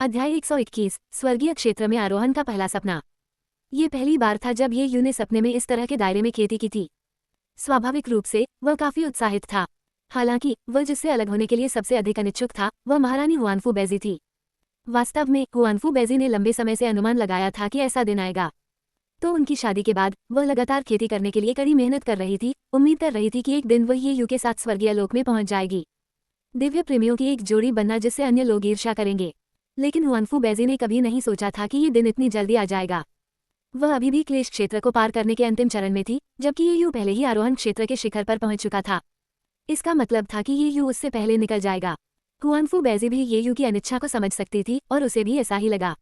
अध्याय 121 स्वर्गीय क्षेत्र में आरोहण का पहला सपना। ये पहली बार था जब ये यू ने सपने में इस तरह के दायरे में खेती की थी। स्वाभाविक रूप से वह काफी उत्साहित था। हालांकि वह जिससे अलग होने के लिए सबसे अधिक अनिच्छुक था वह महारानी हुआनफू बेजी थी। वास्तव में हुआनफू बेजी ने लंबे समय से अनुमान लगाया था कि ऐसा दिन आएगा। तो उनकी शादी के बाद वह लगातार खेती करने के लिए कड़ी मेहनत कर रही थी, उम्मीद कर रही थी कि एक दिन वह ये यू के साथ स्वर्गीय लोक में पहुंच जाएगी। दिव्य प्रेमियों की एक जोड़ी बनना जिससे अन्य लोग ईर्ष्या करेंगे। लेकिन हुआनफू बेजी ने कभी नहीं सोचा था कि ये दिन इतनी जल्दी आ जाएगा। वह अभी भी क्लेश क्षेत्र को पार करने के अंतिम चरण में थी, जबकि ये यू पहले ही आरोहण क्षेत्र के शिखर पर पहुंच चुका था। इसका मतलब था कि ये यू उससे पहले निकल जाएगा। हुआनफू बेजी भी ये यू की अनिच्छा को समझ सकती थी और उसे भी ऐसा ही लगा।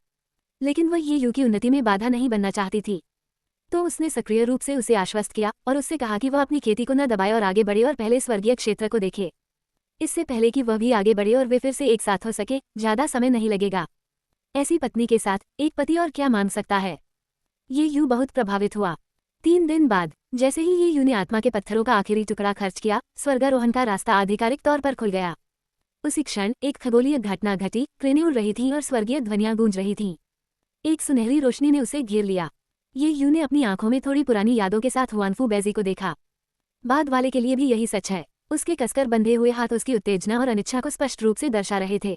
लेकिन वह ये यू की उन्नति में बाधा नहीं बनना चाहती थी। तो उसने सक्रिय रूप से उसे आश्वस्त किया और उससे कहा कि वह अपनी खेती को न दबाए और आगे बढ़े और पहले स्वर्गीय क्षेत्र को देखे। इससे पहले कि वह भी आगे बढ़े और वे फिर से एक साथ हो सके, ज्यादा समय नहीं लगेगा। ऐसी पत्नी के साथ एक पति और क्या मांग सकता है। ये यू बहुत प्रभावित हुआ। 3 दिन बाद जैसे ही ये यू ने आत्मा के पत्थरों का आखिरी टुकड़ा खर्च किया, स्वर्गारोहण का रास्ता आधिकारिक तौर पर खुल गया। उसी क्षण एक खगोलीय घटना घटी, क्रेनें उड़ रही थीं और स्वर्गीय ध्वनियां गूंज रही थीं। एक सुनहरी रोशनी ने उसे घेर लिया। ये यू ने अपनी आंखों में थोड़ी पुरानी यादों के साथ हुआनफू बेजी को देखा। बाद वाले के लिए भी यही सच है। उसके कसकर बंधे हुए हाथ उसकी उत्तेजना और अनिच्छा को स्पष्ट रूप से दर्शा रहे थे।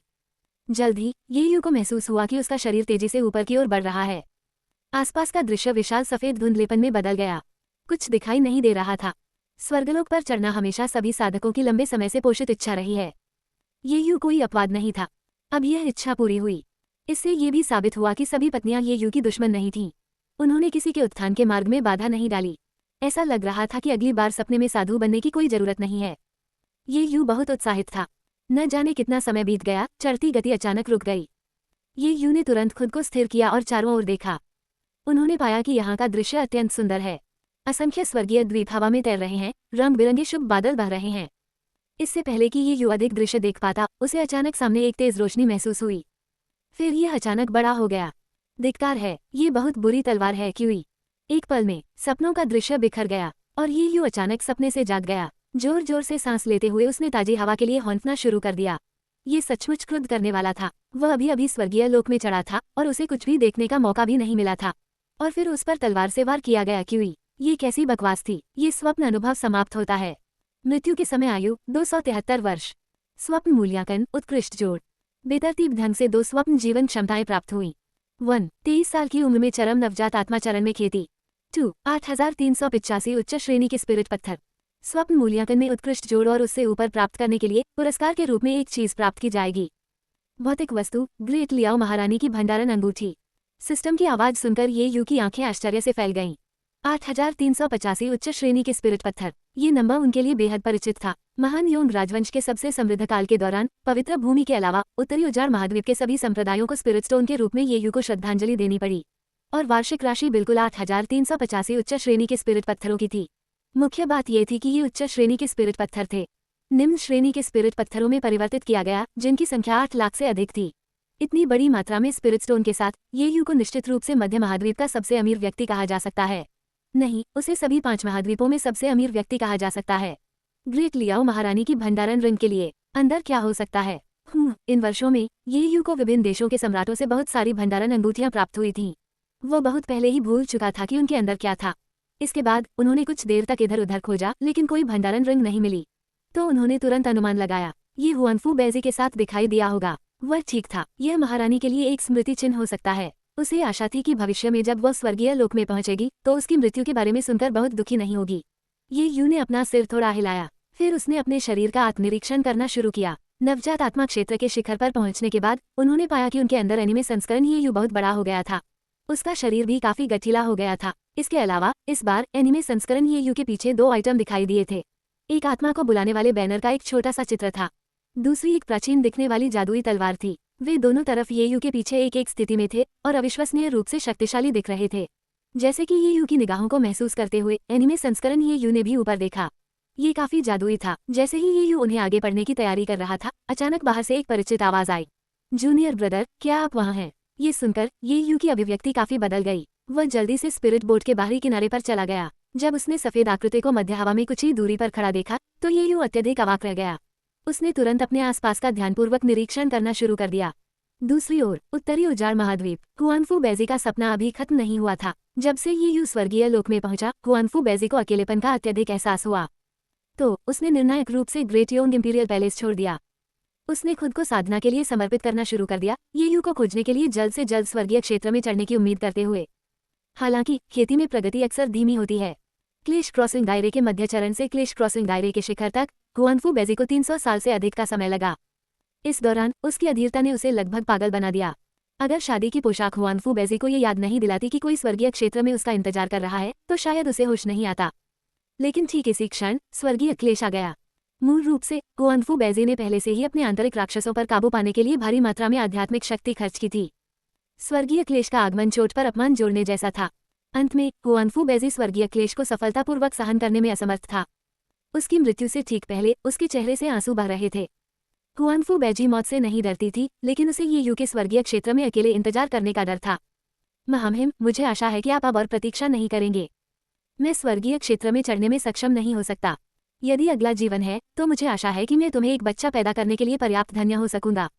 जल्द ही ये यू को महसूस हुआ कि उसका शरीर तेजी से ऊपर की ओर बढ़ रहा है। आसपास का दृश्य विशाल सफेद धुंधलेपन में बदल गया। कुछ दिखाई नहीं दे रहा था। स्वर्गलोक पर चढ़ना हमेशा सभी साधकों की लंबे समय से पोषित इच्छा रही है। ये यू कोई अपवाद नहीं था। अब यह इच्छा पूरी हुई। इससे ये भी साबित हुआ कि सभी पत्नियां ये यू की दुश्मन नहीं थीं। उन्होंने किसी के उत्थान के मार्ग में बाधा नहीं डाली। ऐसा लग रहा था कि अगली बार सपने में साधु बनने की कोई जरूरत नहीं है। ये यू बहुत उत्साहित था। न जाने कितना समय बीत गया, चढ़ती गति अचानक रुक गई। ये यू ने तुरंत खुद को स्थिर किया और चारों ओर देखा। उन्होंने पाया कि यहाँ का दृश्य अत्यंत सुंदर है। असंख्य स्वर्गीय द्वीप हवा में तैर रहे हैं, रंग बिरंगे शुभ बादल बह रहे हैं। इससे पहले कि ये यू अधिक दृश्य देख पाता, उसे अचानक सामने एक तेज रोशनी महसूस हुई। फिर यह अचानक बड़ा हो गया। धिक्कार है, ये बहुत बुरी तलवार है क्यूई। एक पल में सपनों का दृश्य बिखर गया और ये यू अचानक सपने से जाग गया। जोर जोर से सांस लेते हुए उसने ताजी हवा के लिए हौंकना शुरू कर दिया। ये सचमुच क्रुद्ध करने वाला था। वह अभी अभी स्वर्गीय लोक में चढ़ा था और उसे कुछ भी देखने का मौका भी नहीं मिला था, और फिर उस पर तलवार से वार किया गया क्यूई। ये कैसी बकवास थी। ये स्वप्न अनुभव समाप्त होता है। मृत्यु के समय आयु 273 वर्ष। स्वप्न मूल्यांकन उत्कृष्ट जोड़। बेतरतीब ढंग से 2 स्वप्न जीवन क्षमताएं प्राप्त हुई। 1 23 साल की उम्र में चरम नवजात आत्मा चरण में खेती। 2 8385 उच्च श्रेणी के स्पिरिट पत्थर। स्वप्न मूल्यांकन में उत्कृष्ट जोड़ और उससे ऊपर प्राप्त करने के लिए पुरस्कार के रूप में एक चीज प्राप्त की जाएगी। भौतिक वस्तु ग्रेट लियाओ महारानी की भंडारण अंगूठी। सिस्टम की आवाज सुनकर ये यू की आंखें आश्चर्य से फैल गईं। 8385 उच्च श्रेणी के स्पिरिट पत्थर। ये नंबर उनके लिए बेहद परिचित था। महान योंग राजवंश के सबसे समृद्ध काल के दौरान पवित्र भूमि के अलावा उत्तरी उजाड़ महाद्वीप के सभी संप्रदायों को स्पिरिट स्टोन के रूप में ये यू को श्रद्धांजलि देनी पड़ी, और वार्षिक राशि बिल्कुल 8385 उच्च श्रेणी के स्पिरिट पत्थरों की थी। मुख्य बात यह थी कि ये उच्च श्रेणी के स्पिरिट पत्थर थे। निम्न श्रेणी के स्पिरिट पत्थरों में परिवर्तित किया गया, जिनकी संख्या 8 लाख से अधिक थी। इतनी बड़ी मात्रा में स्पिरिट स्टोन के साथ ये यू को निश्चित रूप से मध्य महाद्वीप का सबसे अमीर व्यक्ति कहा जा सकता है। नहीं, उसे सभी 5 महाद्वीपों में सबसे अमीर व्यक्ति कहा जा सकता है। ग्रेट लियाओ महारानी की भंडारण रिंग के लिए अंदर क्या हो सकता है। इन वर्षों में ये यू को विभिन्न देशों के सम्राटों से बहुत सारी भंडारण अंगूठियां प्राप्त हुई थीं। वो बहुत पहले ही भूल चुका था कि उनके अंदर क्या था। इसके बाद उन्होंने कुछ देर तक इधर उधर खोजा, लेकिन कोई भंडारण रिंग नहीं मिली। तो उन्होंने तुरंत अनुमान लगाया, ये हुआनफू बेजी के साथ दिखाई दिया होगा। वह ठीक था। यह महारानी के लिए एक स्मृति चिन्ह हो सकता है। उसे आशा थी कि भविष्य में जब वह स्वर्गीय लोक में पहुंचेगी तो उसकी मृत्यु के बारे में सुनकर बहुत दुखी नहीं होगी। ये यू ने अपना सिर थोड़ा हिलाया। फिर उसने अपने शरीर का आत्मनिरीक्षण करना शुरू किया। नवजात आत्मा क्षेत्र के शिखर पर पहुंचने के बाद उन्होंने पाया कि उनके अंदर एनिमे संस्करण ये यू बहुत बड़ा हो गया था। उसका शरीर भी काफी गठीला हो गया था। इसके अलावा इस बार एनिमे संस्करण ये यू के पीछे 2 आइटम दिखाई दिए थे। एक आत्मा को बुलाने वाले बैनर का एक छोटा सा चित्र था। दूसरी एक प्राचीन दिखने वाली जादुई तलवार थी। वे दोनों तरफ ये यू के पीछे एक एक स्थिति में थे और अविश्वसनीय रूप से शक्तिशाली दिख रहे थे। जैसे कि ये यू की निगाहों को महसूस करते हुए एनिमे संस्करण ये यू ने भी ऊपर देखा। ये काफी जादुई था। जैसे ही ये यू उन्हें आगे बढ़ने की तैयारी कर रहा था, अचानक बाहर से एक परिचित आवाज आई। जूनियर ब्रदर, क्या आप वहाँ हैं? ये सुनकर ये यू की अभिव्यक्ति काफी बदल गई। वह जल्दी से स्पिरिट बोट के बाहरी किनारे पर चला गया। जब उसने सफेद आकृति को मध्य हवा में कुछ ही दूरी पर खड़ा देखा तो ये यू अत्यधिक अवाक रह गया। उसने तुरंत अपने आसपास का ध्यानपूर्वक निरीक्षण करना शुरू कर दिया। दूसरी ओर उत्तरी उजाड़ महाद्वीप हुआनफू बेजी का सपना अभी खत्म नहीं हुआ था। जब से ये यू स्वर्गीय लोक में पहुंचा, हुआनफू बेजी को अकेलेपन का अत्यधिक एहसास हुआ। तो उसने निर्णायक रूप से ग्रेट योंग इंपीरियल पैलेस छोड़ दिया। उसने खुद को साधना के लिए समर्पित करना शुरू कर दिया, ये यू को खोजने के लिए जल्द से जल्द स्वर्गीय क्षेत्र में चढ़ने की उम्मीद करते हुए। हालांकि खेती में प्रगति अक्सर धीमी होती है। क्लेश क्रॉसिंग दायरे के मध्य चरण से क्लेश क्रॉसिंग दायरे के शिखर तक हुआनफू बेजी को 300 साल से अधिक का समय लगा। इस दौरान उसकी अधीरता ने उसे लगभग पागल बना दिया। अगर शादी की पोशाक हुआनफू बेजी को ये याद नहीं दिलाती कि कोई स्वर्गीय क्षेत्र में उसका इंतजार कर रहा है, तो शायद उसे होश नहीं आता। लेकिन ठीक इसी क्षण स्वर्गीय क्लेश आ गया। मूल रूप से हुआनफू बेजी ने पहले से ही अपने आंतरिक राक्षसों पर काबू पाने के लिए भारी मात्रा में आध्यात्मिक शक्ति खर्च की थी। स्वर्गीय क्लेश का आगमन चोट पर अपमान जोड़ने जैसा था। अंत में हुआनफू बेजी स्वर्गीय क्लेश को सफलतापूर्वक सहन करने में असमर्थ था। उसकी मृत्यु से ठीक पहले उसके चेहरे से आंसू बह रहे थे। हुआनफू बेजी मौत से नहीं डरती थी, लेकिन उसे ये यू के स्वर्गीय क्षेत्र में अकेले इंतजार करने का डर था। महामहिम, मुझे आशा है कि आप अब और प्रतीक्षा नहीं करेंगे। मैं स्वर्गीय क्षेत्र में चढ़ने में सक्षम नहीं हो सकता। यदि अगला जीवन है तो मुझे आशा है कि मैं तुम्हें एक बच्चा पैदा करने के लिए पर्याप्त धन्य हो सकूंगा।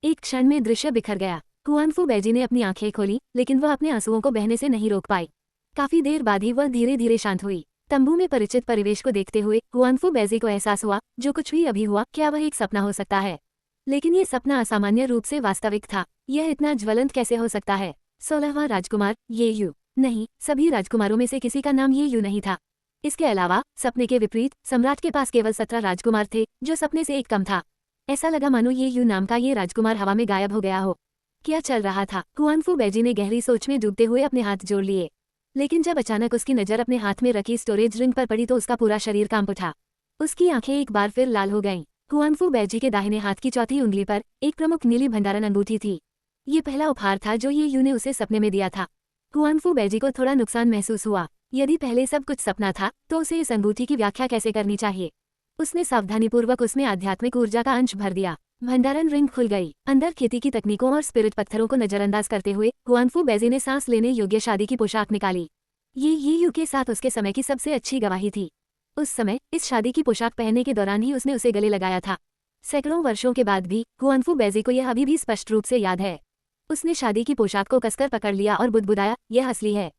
एक क्षण में दृश्य बिखर गया। हुआनफू बेजी ने अपनी आंखें खोली, लेकिन वह अपने आंसुओं को बहने से नहीं रोक पाई। काफी देर बाद ही वह धीरे धीरे शांत हुई। तंबू में परिचित परिवेश को देखते हुए हुआनफू बेजी को एहसास हुआ, जो कुछ भी अभी हुआ, क्या वह एक सपना हो सकता है? लेकिन ये सपना असामान्य रूप से वास्तविक था। यह इतना ज्वलंत कैसे हो सकता है? 16वां राजकुमार ये यू? नहीं, सभी राजकुमारों में से किसी का नाम ये यू नहीं था। इसके अलावा सपने के विपरीत सम्राट के पास केवल 17 राजकुमार थे, जो सपने से एक कम था। ऐसा लगा मानो ये यू नाम का ये राजकुमार हवा में गायब हो गया हो। क्या चल रहा था? हुआनफू बेजी ने गहरी सोच में डूबते हुए अपने हाथ जोड़ लिए। लेकिन जब अचानक उसकी नजर अपने हाथ में रखी स्टोरेज रिंग पर पड़ी तो उसका पूरा शरीर कांप उठा। उसकी आंखें एक बार फिर लाल हो गईं। हुआनफू बेजी के दाहिने हाथ की चौथी उंगली पर एक प्रमुख नीली भंडारण अंगूठी थी। ये पहला उपहार था जो ये यू ने उसे सपने में दिया था। हुआनफू बेजी को थोड़ा नुकसान महसूस हुआ। यदि पहले सब कुछ सपना था, तो उसे इस अंगूठी की व्याख्या कैसे करनी चाहिए? उसने सावधानीपूर्वक उसमें आध्यात्मिक ऊर्जा का अंश भर दिया। भंडारण रिंग खुल गई। अंदर खेती की तकनीकों और स्पिरिट पत्थरों को नजरअंदाज करते हुए हुआनफू बेजी ने सांस लेने योग्य शादी की पोशाक निकाली। ये यू के साथ उसके समय की सबसे अच्छी गवाही थी। उस समय इस शादी की पोशाक पहनने के दौरान ही उसने उसे गले लगाया था। सैकड़ों वर्षों के बाद भी हुआनफू बेजी को यह अभी भी स्पष्ट रूप से याद है। उसने शादी की पोशाक को कसकर पकड़ लिया और बुदबुदाया, यह असली है,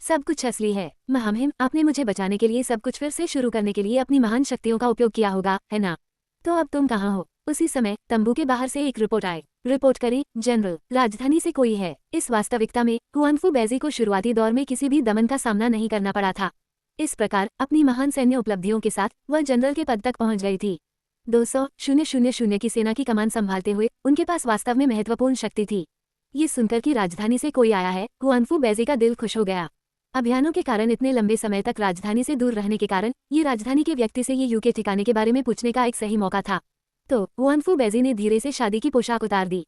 सब कुछ असली है। महामहिम, आपने मुझे बचाने के लिए सब कुछ फिर से शुरू करने के लिए अपनी महान शक्तियों का उपयोग किया होगा, है ना? तो अब तुम कहाँ हो? उसी समय तंबू के बाहर से एक रिपोर्ट आई। रिपोर्ट करें जनरल, राजधानी से कोई है। इस वास्तविकता में हुआनफू बेजी को शुरुआती दौर में किसी भी दमन का सामना नहीं करना पड़ा था। इस प्रकार अपनी महान सैन्य उपलब्धियों के साथ वह जनरल के पद तक पहुंच गई थी। 200,000 की सेना की कमान संभालते हुए उनके पास वास्तव में महत्वपूर्ण शक्ति थी। ये सुनकर कि राजधानी से कोई आया है, हुआनफू बेजी का दिल खुश हो गया। अभियानों के कारण इतने लंबे समय तक राजधानी से दूर रहने के कारण ये राजधानी के व्यक्ति से ये यू के ठिकाने के बारे में पूछने का एक सही मौका था। तो हुआनफू बेजी ने धीरे से शादी की पोशाक उतार दी।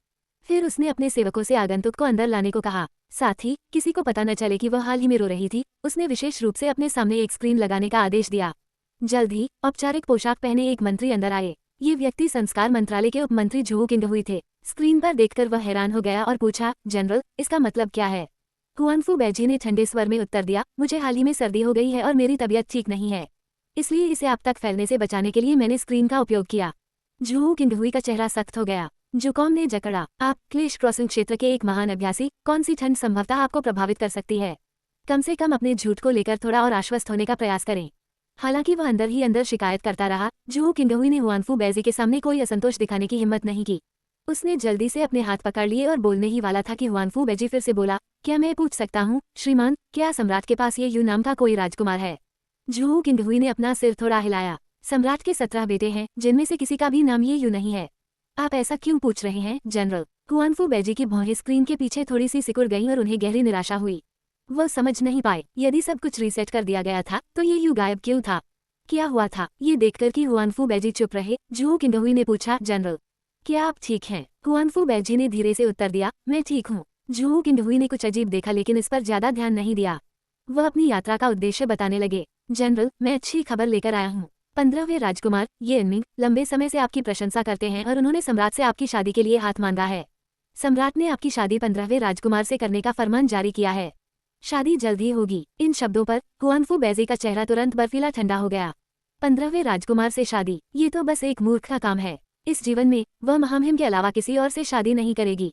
फिर उसने अपने सेवकों से आगंतुक को अंदर लाने को कहा। साथ ही किसी को पता न चले कि वह हाल ही में रो रही थी, उसने विशेष रूप से अपने सामने एक स्क्रीन लगाने का आदेश दिया। जल्द ही औपचारिक पोशाक पहने एक मंत्री अंदर आए। ये व्यक्ति संस्कार मंत्रालय के उप मंत्री झू किंगहुई थे। स्क्रीन पर देखकर वह हैरान हो गया और पूछा, जनरल, इसका मतलब क्या है? हुआनफू बेजी ने ठंडे स्वर में उत्तर दिया, मुझे हाल ही में सर्दी हो गई है और मेरी तबीयत ठीक नहीं है, इसलिए इसे आप तक फैलने से बचाने के लिए मैंने स्क्रीन का उपयोग किया। झू किंगहुई का चेहरा सख्त हो गया। जुकाम ने जकड़ा, आप क्लेश क्रॉसिंग क्षेत्र के एक महान अभ्यासी, कौन सी ठंड संभवतः आपको प्रभावित कर सकती है? कम से कम अपने झूठ को लेकर थोड़ा और आश्वस्त होने का प्रयास करें। हालांकि वह अंदर ही अंदर शिकायत करता रहा, झू किंगहुई ने हुआनफू बेजी के सामने कोई असंतोष दिखाने की हिम्मत नहीं की। उसने जल्दी से अपने हाथ पकड़ लिए और बोलने ही वाला था कि हुआनफू बेजी फिर से बोला, क्या मैं पूछ सकता हूँ श्रीमान, क्या सम्राट के पास ये यू नाम का कोई राजकुमार है? झू किंगहुई ने अपना सिर थोड़ा हिलाया। सम्राट के 17 बेटे हैं, जिनमें से किसी का भी नाम ये यू नहीं है। आप ऐसा क्यों पूछ रहे हैं जनरल? हुआनफू बेजी की भौहें स्क्रीन के पीछे थोड़ी सी सिकुड़ गईं और उन्हें गहरी निराशा हुई। वह समझ नहीं पाए, यदि सब कुछ रीसेट कर दिया गया था तो ये यू गायब क्यों था? क्या हुआ था? ये देखकर कि हुआनफू बेजी चुप रहे, झू किंगहुई ने पूछा, जनरल, क्या आप ठीक हैं? हुआनफू बेजी ने धीरे से उत्तर दिया, मैं ठीक हूँ। झू किंगहुई ने कुछ अजीब देखा, लेकिन इस पर ज्यादा ध्यान नहीं दिया। वह अपनी यात्रा का उद्देश्य बताने लगे। जनरल, मैं अच्छी खबर लेकर आया हूँ। 15वें राजकुमार ये इनमिंग लंबे समय से आपकी प्रशंसा करते हैं और उन्होंने सम्राट से आपकी शादी के लिए हाथ मांगा है। सम्राट ने आपकी शादी 15वें राजकुमार से करने का फरमान जारी किया है। शादी जल्द ही होगी। इन शब्दों पर हुआनफू बेजी का चेहरा तुरंत बर्फीला ठंडा हो गया। 15वें राजकुमार से शादी, ये तो बस एक मूर्ख का काम है। इस जीवन में वह महामहिम के अलावा किसी और से शादी नहीं करेगी।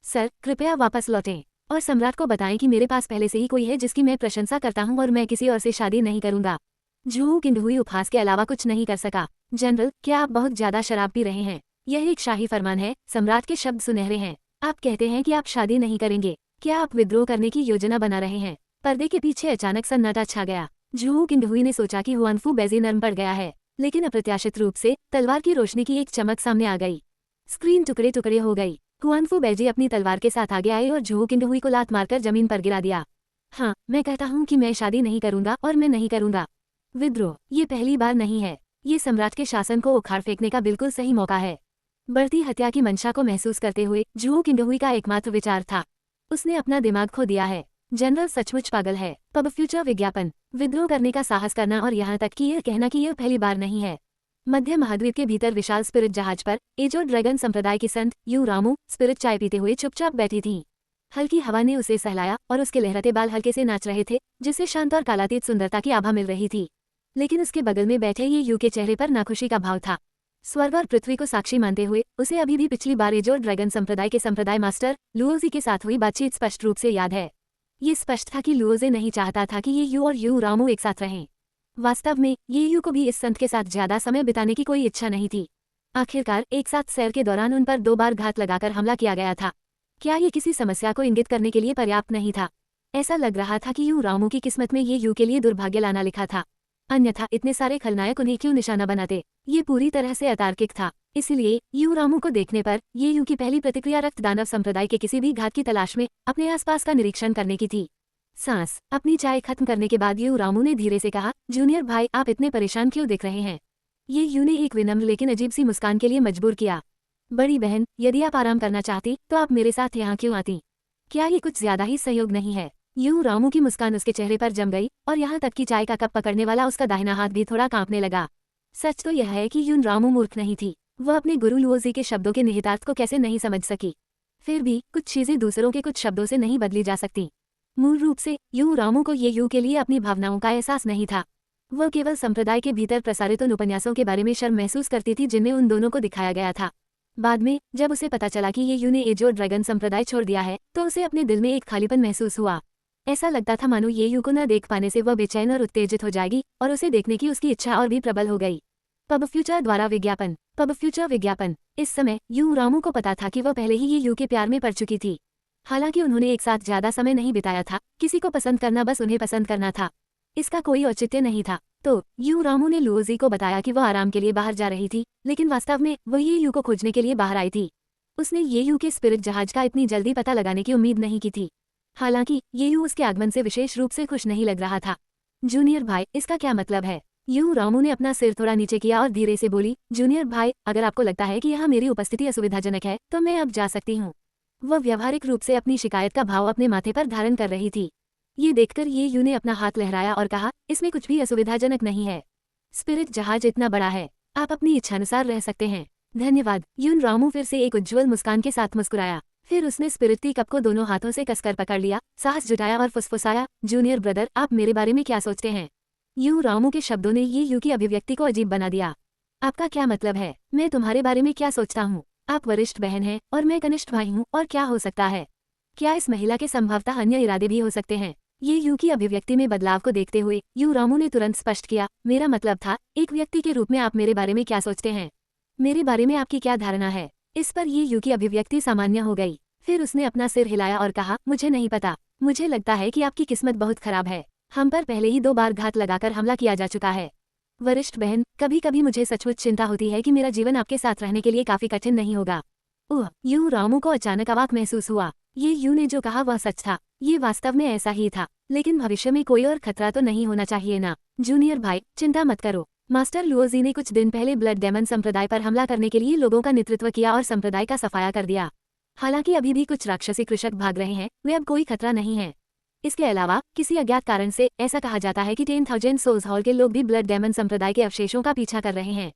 सर कृपया वापस लौटें और सम्राट को बताएं कि मेरे पास पहले से ही कोई है जिसकी मैं प्रशंसा करता हूं और मैं किसी और से शादी नहीं करूंगा। जू किंडहुई उपहास के अलावा कुछ नहीं कर सका। जनरल, क्या आप बहुत ज्यादा शराब पी रहे हैं? यह एक शाही फरमान है। सम्राट के शब्द सुनहरे हैं। आप कहते हैं कि आप शादी नहीं करेंगे। क्या आप विद्रोह करने की योजना बना रहे हैं? पर्दे के पीछे अचानक सन्नाटा छा गया। जू किंडहुई ने सोचा कि हुआनफू बेजी नर्म पड़ गया है, लेकिन अप्रत्याशित रूप से तलवार की रोशनी की एक चमक सामने आ गई। स्क्रीन टुकड़े टुकड़े हो गई। हुआनफू बेजी अपनी तलवार के साथ आगे आए और जू किंडहुई को लात मारकर जमीन पर गिरा दिया। हाँ, मैं कहता हूँ कि मैं शादी नहीं करूंगा और मैं नहीं करूंगा विद्रोह। ये पहली बार नहीं है। ये सम्राट के शासन को उखाड़ फेंकने का बिल्कुल सही मौका है। बढ़ती हत्या की मंशा को महसूस करते हुए जू किंडहुई का एकमात्र विचार था, उसने अपना दिमाग खो दिया है। जनरल सचमुच पागल है। पब फ्यूचर विज्ञापन। विद्रोह करने का साहस करना और यहाँ तक कि यह कहना कि यह पहली बार नहीं है। मध्य महाद्वीप के भीतर विशाल स्पिरिट जहाज पर एजो ड्रैगन संप्रदाय की संत यू रामू स्पिरिट चाय पीते हुए चुपचाप बैठी थीं। हल्की हवा ने उसे सहलाया और उसके लहराते बाल हल्के से नाच रहे थे, जिससे शांत और कालातीत सुंदरता की आभा मिल रही थी। लेकिन उसके बगल में बैठे ये यू के चेहरे पर नाखुशी का भाव था। स्वर्ग और पृथ्वी को साक्षी मानते हुए उसे अभी भी पिछली बार एजो ड्रैगन संप्रदाय के संप्रदाय मास्टर लुओजी के साथ हुई बातचीत स्पष्ट रूप से याद है। ये स्पष्ट था कि लुओजे नहीं चाहता था कि ये यू और यू रामू एक साथ रहें। वास्तव में ये यू को भी इस संत के साथ ज्यादा समय बिताने की कोई इच्छा नहीं थी। आखिरकार एक साथ सैर के दौरान उन पर 2 बार घात लगाकर हमला किया गया था। क्या ये किसी समस्या को इंगित करने के लिए पर्याप्त नहीं था? ऐसा लग रहा था कि यू रामू की किस्मत में ये यू के लिए दुर्भाग्य लाना लिखा था, अन्यथा इतने सारे खलनायक उन्हें क्यों निशाना बनाते? ये पूरी तरह से अतार्किक था। इसलिए यू रामू को देखने पर ये यू की पहली प्रतिक्रिया रक्त दानव संप्रदाय के किसी भी घात की तलाश में अपने आसपास का निरीक्षण करने की थी। सांस अपनी चाय खत्म करने के बाद यू रामू ने धीरे से कहा, जूनियर भाई, आप इतने परेशान क्यों दिख रहे हैं? ये यू ने एक विनम्र लेकिन अजीब सी मुस्कान के लिए मजबूर किया। बड़ी बहन, यदि आप आराम करना चाहती तो आप मेरे साथ यहाँ क्यों आती? क्या ये कुछ ज्यादा ही सहयोग नहीं है? यू रामू की मुस्कान उसके चेहरे पर जम गई और यहाँ तक कि चाय का कप पकड़ने वाला उसका दाहिना हाथ भी थोड़ा कांपने लगा। सच तो यह है कि यून रामू मूर्ख नहीं थी। वह अपने गुरु लुओजी के शब्दों के निहितार्थ को कैसे नहीं समझ सकी? फिर भी कुछ चीजें दूसरों के कुछ शब्दों से नहीं बदली जा सकती। मूल रूप से यू रामू को ये यू के लिए अपनी भावनाओं का एहसास नहीं था। वह केवल संप्रदाय के भीतर प्रसारित उन उपन्यासों के बारे में शर्म महसूस करती थी जिनमें उन दोनों को दिखाया गया था। बाद में जब उसे पता चला कि ये यू ने एजो ड्रैगन संप्रदाय छोड़ दिया है तो उसे अपने दिल में एक खालीपन महसूस हुआ। ऐसा लगता था मानो ये यू को न देख पाने से वह बेचैन और उत्तेजित हो जाएगी और उसे देखने की उसकी इच्छा और भी प्रबल हो गई। पब फ्यूचर द्वारा विज्ञापन। पब फ्यूचर विज्ञापन। इस समय यू रामू को पता था कि वह पहले ही ये यू के प्यार में पड़ चुकी थी। हालांकि उन्होंने एक साथ ज्यादा समय नहीं बिताया था। किसी को पसंद करना बस उन्हें पसंद करना था, इसका कोई औचित्य नहीं था। तो यू रामू ने लुओजी को बताया कि वह आराम के लिए बाहर जा रही थी, लेकिन वास्तव में वह ये यू को खोजने के लिए बाहर आई थी। उसने ये यू के स्पिरिट जहाज का इतनी जल्दी पता लगाने की उम्मीद नहीं की थी। हालांकि ये यू उसके आगमन से विशेष रूप से खुश नहीं लग रहा था। जूनियर भाई, इसका क्या मतलब है? यू रामू ने अपना सिर थोड़ा नीचे किया और धीरे से बोली, जूनियर भाई, अगर आपको लगता है कि यहाँ मेरी उपस्थिति असुविधाजनक है तो मैं अब जा सकती हूँ। वह व्यावहारिक रूप से अपनी शिकायत का भाव अपने माथे पर धारण कर रही थी। ये देखकर ये यू ने अपना हाथ लहराया और कहा, इसमें कुछ भी असुविधाजनक नहीं है। स्पिरिट जहाज इतना बड़ा है, आप अपनी इच्छानुसार रह सकते हैं। धन्यवाद। यून रामू फिर से एक उज्ज्वल मुस्कान के साथ मुस्कुराया। फिर उसने स्पिरिट कप को दोनों हाथों से कसकर पकड़ लिया, साहस जुटाया और फुसफुसाया, जूनियर ब्रदर, आप मेरे बारे में क्या सोचते हैं? यू रामू के शब्दों ने ये यू की अभिव्यक्ति को अजीब बना दिया। आपका क्या मतलब है? मैं तुम्हारे बारे में क्या सोचता हूँ? आप वरिष्ठ बहन हैं और मैं कनिष्ठ भाई हूँ, और क्या हो सकता है? क्या इस महिला के संभवतः अन्य इरादे भी हो सकते हैं? ये यू की अभिव्यक्ति में बदलाव को देखते हुए यू रामू ने तुरंत स्पष्ट किया, मेरा मतलब था, एक व्यक्ति के रूप में आप मेरे बारे में क्या सोचते हैं? मेरे बारे में आपकी क्या धारणा है? इस पर ये यू की अभिव्यक्ति सामान्य हो गई। फिर उसने अपना सिर हिलाया और कहा, मुझे नहीं पता। मुझे लगता है कि आपकी किस्मत बहुत खराब है। हम पर पहले ही 2 बार घात लगाकर हमला किया जा चुका है। वरिष्ठ बहन, कभी कभी मुझे सचमुच चिंता होती है कि मेरा जीवन आपके साथ रहने के लिए काफी कठिन नहीं होगा। ओह, यू रामू को अचानक अवाक महसूस हुआ। ये यू ने जो कहा वह सच था। ये वास्तव में ऐसा ही था, लेकिन भविष्य में कोई और खतरा तो नहीं होना चाहिए ना? जूनियर भाई, चिंता मत करो। मास्टर लुओजी ने कुछ दिन पहले ब्लड डेमन संप्रदाय पर हमला करने के लिए लोगों का नेतृत्व किया और संप्रदाय का सफाया कर दिया। हालांकि अभी भी कुछ राक्षसी कृषक भाग रहे हैं, वे अब कोई खतरा नहीं है। इसके अलावा किसी अज्ञात कारण से ऐसा कहा जाता है कि 10,000 सोल्स हॉल के लोग भी ब्लड डेमन संप्रदाय के अवशेषों का पीछा कर रहे हैं।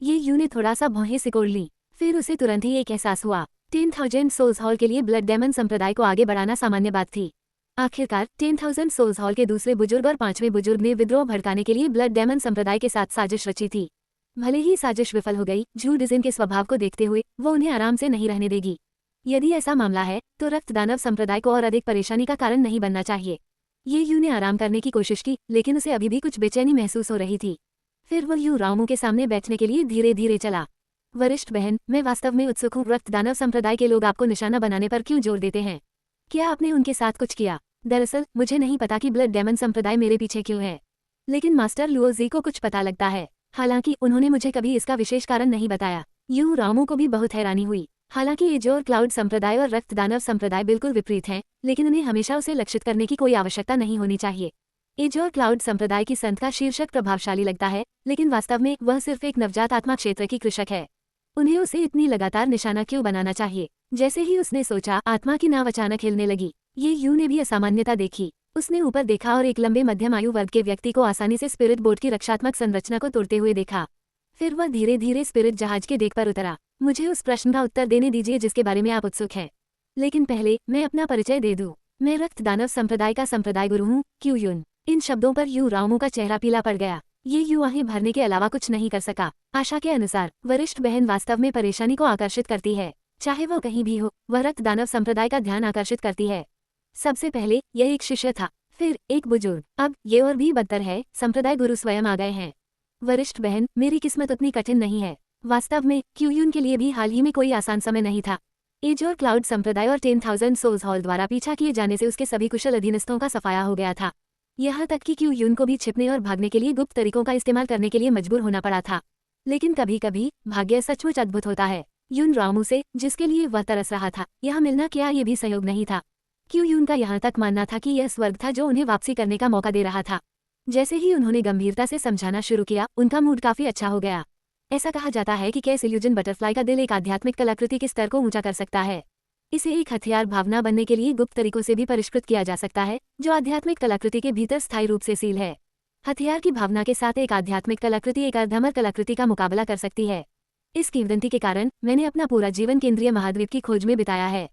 ये यू ने थोड़ा सा भौहें सिकोड़ ली। फिर उसे तुरंत ही एक एहसास हुआ, 10,000 सोल्स हॉल के लिए ब्लड डेमन संप्रदाय को आगे बढ़ाना सामान्य बात थी। आखिरकार 10,000 सोल्स हॉल के दूसरे बुजुर्ग और 5वें बुजुर्ग ने विद्रोह भड़काने के लिए ब्लड डेमन संप्रदाय के साथ साजिश रची थी। भले ही साजिश विफल हो गई, जू डिजिन के स्वभाव को देखते हुए वो उन्हें आराम से नहीं रहने देगी। यदि ऐसा मामला है तो रक्त दानव संप्रदाय को और अधिक परेशानी का कारण नहीं बनना चाहिए। ये यू ने आराम करने की कोशिश की, लेकिन उसे अभी भी कुछ बेचैनी महसूस हो रही थी। फिर वह यू रामू के सामने बैठने के लिए धीरे धीरे चला। वरिष्ठ बहन, मैं वास्तव में उत्सुक हूँ, रक्त दानव संप्रदाय के लोग आपको निशाना बनाने पर क्यों जोर देते हैं? क्या आपने उनके साथ कुछ किया? दरअसल मुझे नहीं पता कि ब्लड डेमन संप्रदाय मेरे पीछे क्यों है, लेकिन मास्टर लुओजी को कुछ पता लगता है। हालांकि उन्होंने मुझे कभी इसका विशेष कारण नहीं बताया। यू रामू को भी बहुत हैरानी हुई। हालांकि एज और क्लाउड संप्रदाय और रक्त दानव संप्रदाय बिल्कुल विपरीत हैं, लेकिन उन्हें हमेशा उसे लक्षित करने की कोई आवश्यकता नहीं होनी चाहिए। एज और क्लाउड संप्रदाय की संत का शीर्षक प्रभावशाली लगता है, लेकिन वास्तव में वह सिर्फ एक नवजात आत्मा क्षेत्र की कृषक है। उन्हें उसे इतनी लगातार निशाना क्यों बनाना चाहिए? जैसे ही उसने सोचा, आत्मा की नाव अचानक हिलने लगी। ये यू ने भी असामान्यता देखी। उसने ऊपर देखा और एक लंबे मध्यम आयु वर्ग के व्यक्ति को आसानी से स्पिरिट बोट की रक्षात्मक संरचना को तोड़ते हुए देखा। फिर वह धीरे धीरे स्पिरिट जहाज के डेक पर उतरा। मुझे उस प्रश्न का उत्तर देने दीजिए जिसके बारे में आप उत्सुक हैं, लेकिन पहले मैं अपना परिचय दे दूं। मैं रक्त दानव संप्रदाय का संप्रदाय गुरु हूँ, क्यू युन। इन शब्दों पर यू रामू का चेहरा पीला पड़ गया। ये यू आहें भरने के अलावा कुछ नहीं कर सका। आशा के अनुसार वरिष्ठ बहन वास्तव में परेशानी को आकर्षित करती है। चाहे वो कहीं भी हो, वह रक्त दानव संप्रदाय का ध्यान आकर्षित करती है। सबसे पहले यह एक शिष्य था, फिर एक बुजुर्ग, अब ये और भी बदतर है, संप्रदाय गुरु स्वयं आ गए हैं। वरिष्ठ बहन, मेरी किस्मत उतनी कठिन नहीं है। वास्तव में क्यू युन के लिए भी हाल ही में कोई आसान समय नहीं था। एज और क्लाउड संप्रदाय और 10,000 सोल्स हॉल द्वारा पीछा किए जाने से उसके सभी कुशल अधीनस्थों का सफाया हो गया था। यहाँ तक कि क्यू युन को भी छिपने और भागने के लिए गुप्त तरीकों का इस्तेमाल करने के लिए मजबूर होना पड़ा था। लेकिन कभी कभी भाग्य सचमुच अद्भुत होता है। युन रामू से, जिसके लिए वह तरस रहा था, यहाँ मिलना क्या ये भी संयोग नहीं था। क्यू युन का यहाँ तक मानना था कि यह स्वर्ग था जो उन्हें वापसी करने का मौका दे रहा था। जैसे ही उन्होंने गंभीरता से समझाना शुरू किया, उनका मूड काफी अच्छा हो गया। ऐसा कहा जाता है कि कैस इल्यूजन बटरफ्लाई का दिल एक आध्यात्मिक कलाकृति के स्तर को ऊंचा कर सकता है। इसे एक हथियार भावना बनने के लिए गुप्त तरीकों से भी परिष्कृत किया जा सकता है, जो आध्यात्मिक कलाकृति के भीतर स्थायी रूप से सील है। हथियार की भावना के साथ एक आध्यात्मिक कलाकृति एक अर्धमर कलाकृति का मुकाबला कर सकती है। इस किंवदंती के कारण मैंने अपना पूरा जीवन केंद्रीय महाद्वीप की खोज में बिताया है।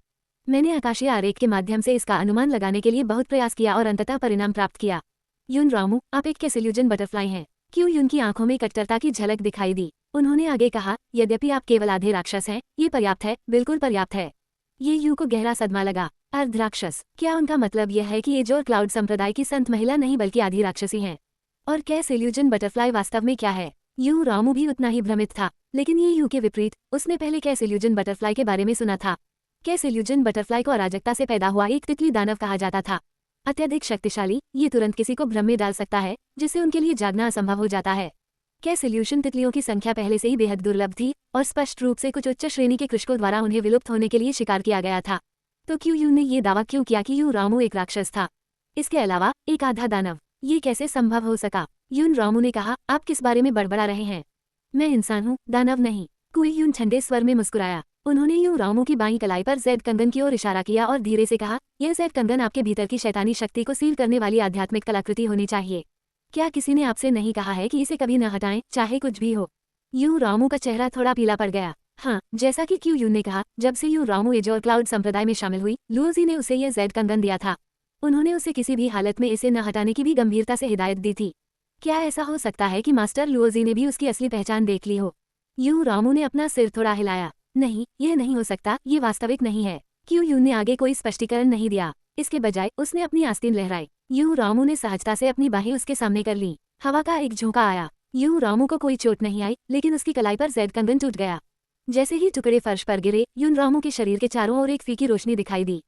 मैंने आकाशीय आरेख के माध्यम से इसका अनुमान लगाने के लिए बहुत प्रयास किया और अंततः परिणाम प्राप्त किया। युन रामू, आप एक कैस इल्यूजन बटरफ्लाई हैं। क्यू युन की आंखों में कट्टरता की झलक दिखाई दी। उन्होंने आगे कहा, यद्यपि आप केवल आधे राक्षस हैं, ये पर्याप्त है, बिल्कुल पर्याप्त है। ये यू को गहरा सदमा लगा। अर्ध राक्षस, क्या उनका मतलब यह है कि एज और क्लाउड संप्रदाय की संत महिला नहीं बल्कि आधी राक्षसी हैं? और कैस इल्यूजन बटरफ्लाई वास्तव में क्या है? यू रामू भी उतना ही भ्रमित था, लेकिन ये यू के विपरीत, उसने पहले कैस इल्यूजन बटरफ्लाई के बारे में सुना था। कैस इल्यूजन बटरफ्लाई को अराजकता से पैदा हुआ एक तितली दानव कहा जाता था। अत्यधिक शक्तिशाली, ये तुरंत किसी को भ्रम में डाल सकता है, जिससे उनके लिए जागना असंभव हो जाता है। कैस इल्यूशन तितलियों की संख्या पहले से ही बेहद दुर्लभ थी और स्पष्ट रूप से कुछ उच्च श्रेणी के कृषकों द्वारा उन्हें विलुप्त होने के लिए शिकार किया गया था। तो क्यू यू ने ये दावा क्यों किया कि यू रामू एक राक्षस था? इसके अलावा एक आधा दानव, ये कैसे संभव हो सका? युन रामू ने कहा, आप किस बारे में बड़बड़ा रहे हैं? मैं इंसान हूँ, दानव नहीं। क्यू युन ठंडे स्वर में मुस्कुराया। उन्होंने यू रामू की बाईं कलाई पर जेड कंगन की ओर इशारा किया और धीरे से कहा, यह जेड कंगन आपके भीतर की शैतानी शक्ति को सील करने वाली आध्यात्मिक कलाकृति होनी चाहिए। क्या किसी ने आपसे नहीं कहा है कि इसे कभी न हटाएं, चाहे कुछ भी हो? यू रामू का चेहरा थोड़ा पीला पड़ गया। हाँ, जैसा कि क्यू युन ने कहा, जब से यू रामू एज और क्लाउड संप्रदाय में शामिल हुई, लुओजी ने उसे यह जेड कंगन दिया था। उन्होंने उसे किसी भी हालत में इसे न हटाने की भी गंभीरता से हिदायत दी थी। क्या ऐसा हो सकता है कि मास्टर लुओजी ने भी उसकी असली पहचान देख ली हो? यू रामू ने अपना सिर थोड़ा हिलाया। नहीं, यह नहीं हो सकता, ये वास्तविक नहीं है। क्यू युन ने आगे कोई स्पष्टीकरण नहीं दिया। इसके बजाय उसने अपनी आस्तीन लहराई। यू रामू ने सहजता से अपनी बाहें उसके सामने कर ली। हवा का एक झोंका आया। यू रामू को कोई चोट नहीं आई, लेकिन उसकी कलाई पर जेड कंगन टूट गया। जैसे ही टुकड़े फर्श पर गिरे, युन रामू के शरीर के चारों ओर एक फीकी रोशनी दिखाई दी।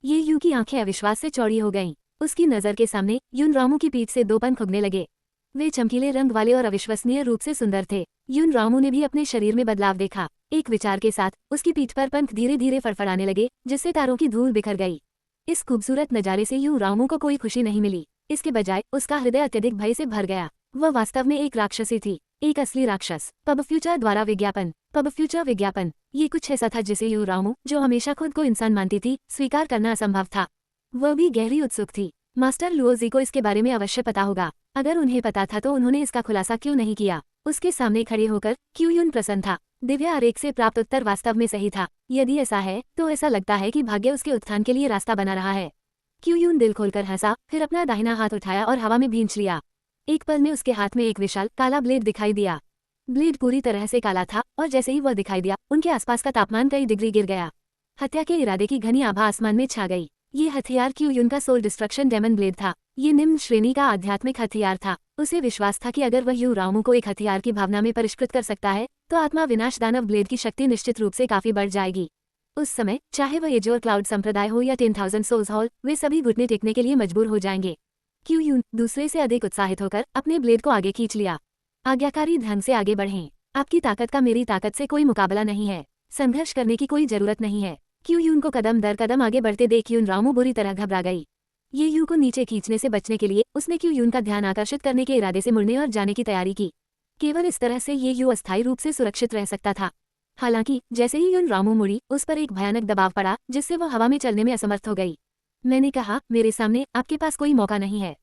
ये यू की आंखें अविश्वास से चौड़ी हो गईं। उसकी नजर के सामने युन रामू की पीठ से दो पंख उगने लगे। वे चमकीले रंग वाले और अविश्वसनीय रूप से सुंदर थे। युन रामू ने भी अपने शरीर में बदलाव देखा। एक विचार के साथ उसकी पीठ पर पंख धीरे धीरे फड़फड़ाने लगे, जिससे तारों की धूल बिखर गई। इस खूबसूरत नजारे से यू रामू को कोई खुशी नहीं मिली। इसके बजाय उसका हृदय अत्यधिक भय से भर गया। वह वास्तव में एक राक्षसी थी, एक असली राक्षस। पब फ्यूचर द्वारा विज्ञापन। पब फ्यूचर विज्ञापन, ये कुछ ऐसा था जिसे यू रामू, जो हमेशा खुद को इंसान मानती थी, स्वीकार करना असंभव था। वह भी गहरी उत्सुक थी। मास्टर लुओजी को इसके बारे में अवश्य पता होगा। अगर उन्हें पता था तो उन्होंने इसका खुलासा क्यों नहीं किया? उसके सामने खड़े होकर क्यू युन प्रसन्न था। दिव्य आरेख से प्राप्त उत्तर वास्तव में सही था। यदि ऐसा है तो ऐसा लगता है कि भाग्य उसके उत्थान के लिए रास्ता बना रहा है। क्यू युन दिल खोलकर हंसा, फिर अपना दाहिना हाथ उठाया और हवा में भींच लिया। एक पल में उसके हाथ में एक विशाल काला ब्लेड दिखाई दिया। ब्लेड पूरी तरह से काला था और जैसे ही वह दिखाई दिया, उनके आसपास का तापमान कई डिग्री गिर गया। हत्या के इरादे की घनी आभा आसमान में छा गई। ये हथियार क्यू यून का सोल डिस्ट्रक्शन डेमन ब्लेड था। ये निम्न श्रेणी का आध्यात्मिक हथियार था। उसे विश्वास था कि अगर वह यू रामू को एक हथियार की भावना में परिष्कृत कर सकता है तो आत्मा विनाश दानव ब्लेड की शक्ति निश्चित रूप से काफी बढ़ जाएगी। उस समय चाहे वह एजोर क्लाउड संप्रदाय हो या 10,000 सोल्स हॉल, वे सभी घुटने टेकने के लिए मजबूर हो जाएंगे। क्यू यून दूसरे से अधिक उत्साहित होकर अपने ब्लेड को आगे खींच लिया। आज्ञाकारी ढंग से आगे बढ़ें। आपकी ताकत का मेरी ताकत से कोई मुकाबला नहीं है। संघर्ष करने की कोई जरूरत नहीं है। क्यू यून को कदम दर कदम आगे बढ़ते देख यून रामू बुरी तरह घबरा गई। ये यू को नीचे खींचने से बचने के लिए उसने क्यू यून का ध्यान आकर्षित करने के इरादे से मुड़ने और जाने की तैयारी की। केवल इस तरह से ये यू अस्थायी रूप से सुरक्षित रह सकता था। हालांकि जैसे ही यून रामू मुड़ी, उस पर एक भयानक दबाव पड़ा जिससे वह हवा में चलने में असमर्थ हो गई। मैंने कहा, मेरे सामने आपके पास कोई मौका नहीं है।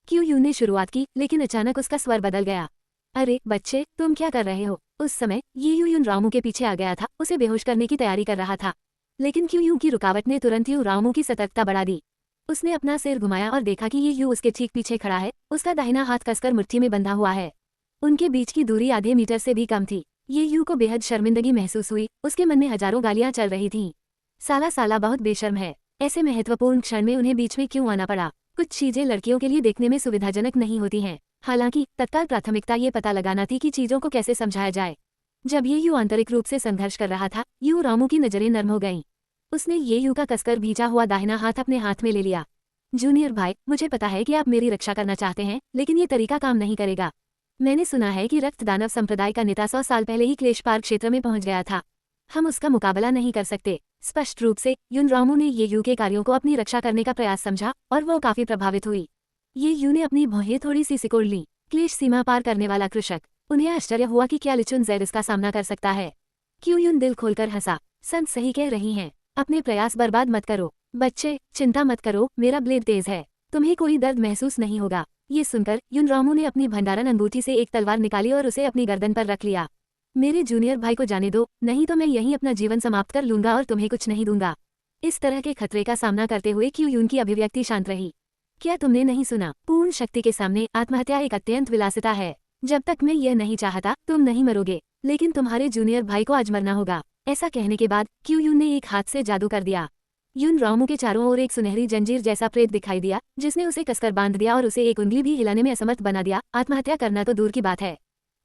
क्यू यून ने शुरुआत की, लेकिन अचानक उसका स्वर बदल गया। अरे बच्चे, तुम क्या कर रहे हो? उस समय ये यून रामू के पीछे आ गया था, उसे बेहोश करने की तैयारी कर रहा था। लेकिन क्यू यू की रुकावट ने तुरंत यू रामू की सतर्कता बढ़ा दी। उसने अपना सिर घुमाया और देखा कि ये यू उसके ठीक पीछे खड़ा है। उसका दाहिना हाथ कसकर मुट्ठी में बंधा हुआ है। उनके बीच की दूरी आधे मीटर से भी कम थी। ये यू को बेहद शर्मिंदगी महसूस हुई। उसके मन में हजारों गालियां चल रही थीं। साला बहुत बेशर्म है। ऐसे महत्वपूर्ण क्षण में उन्हें बीच में क्यों आना पड़ा? कुछ चीजें लड़कियों के लिए देखने में सुविधाजनक नहीं होती हैं। हालांकि तत्काल प्राथमिकता ये पता लगाना थी कि चीजों को कैसे समझाया जाए। जब ये यू आंतरिक रूप से संघर्ष कर रहा था, यू रामू की नजरें नर्म हो गईं। उसने ये यू का कसकर भींचा हुआ दाहिना हाथ अपने हाथ में ले लिया। जूनियर भाई, मुझे पता है कि आप मेरी रक्षा करना चाहते हैं, लेकिन ये तरीका काम नहीं करेगा। मैंने सुना है कि रक्त दानव संप्रदाय का नेता 100 साल पहले ही क्लेश पार्क क्षेत्र में पहुंच गया था। हम उसका मुकाबला नहीं कर सकते। स्पष्ट रूप से यून रामू ने ये यू के कार्यों को अपनी रक्षा करने का प्रयास समझा और वो काफी प्रभावित हुई। ये यू ने अपनी भौहें थोड़ी सी सिकोड़ ली। क्लेश सीमा पार करने वाला कृषक। उन्हें आश्चर्य हुआ कि क्या लिचुन जेड इसका सामना कर सकता है। क्यू यून दिल खोलकर हंसा। संत सही कह रही हैं। अपने प्रयास बर्बाद मत करो। बच्चे, चिंता मत करो, मेरा ब्लेड तेज है। तुम्हें कोई दर्द महसूस नहीं होगा। ये सुनकर यून रामू ने अपनी भंडारण अंगूठी से एक तलवार निकाली और उसे अपनी गर्दन पर रख लिया। मेरे जूनियर भाई को जाने दो, नहीं तो मैं यहीं अपना जीवन समाप्त कर लूंगा और तुम्हें कुछ नहीं दूंगा। इस तरह के खतरे का सामना करते हुए क्यू यून की अभिव्यक्ति शांत रही। क्या तुमने नहीं सुना? पूर्ण शक्ति के सामने आत्महत्या एक अत्यंत विलासिता है। जब तक मैं यह नहीं चाहता, तुम नहीं मरोगे, लेकिन तुम्हारे जूनियर भाई को आज मरना होगा। ऐसा कहने के बाद क्यू यून ने एक हाथ से जादू कर दिया। यून रामू के चारों ओर एक सुनहरी जंजीर जैसा प्रेत दिखाई दिया, जिसने उसे कसकर बांध दिया और उसे एक उंगली भी हिलाने में असमर्थ बना दिया। आत्महत्या करना तो दूर की बात है।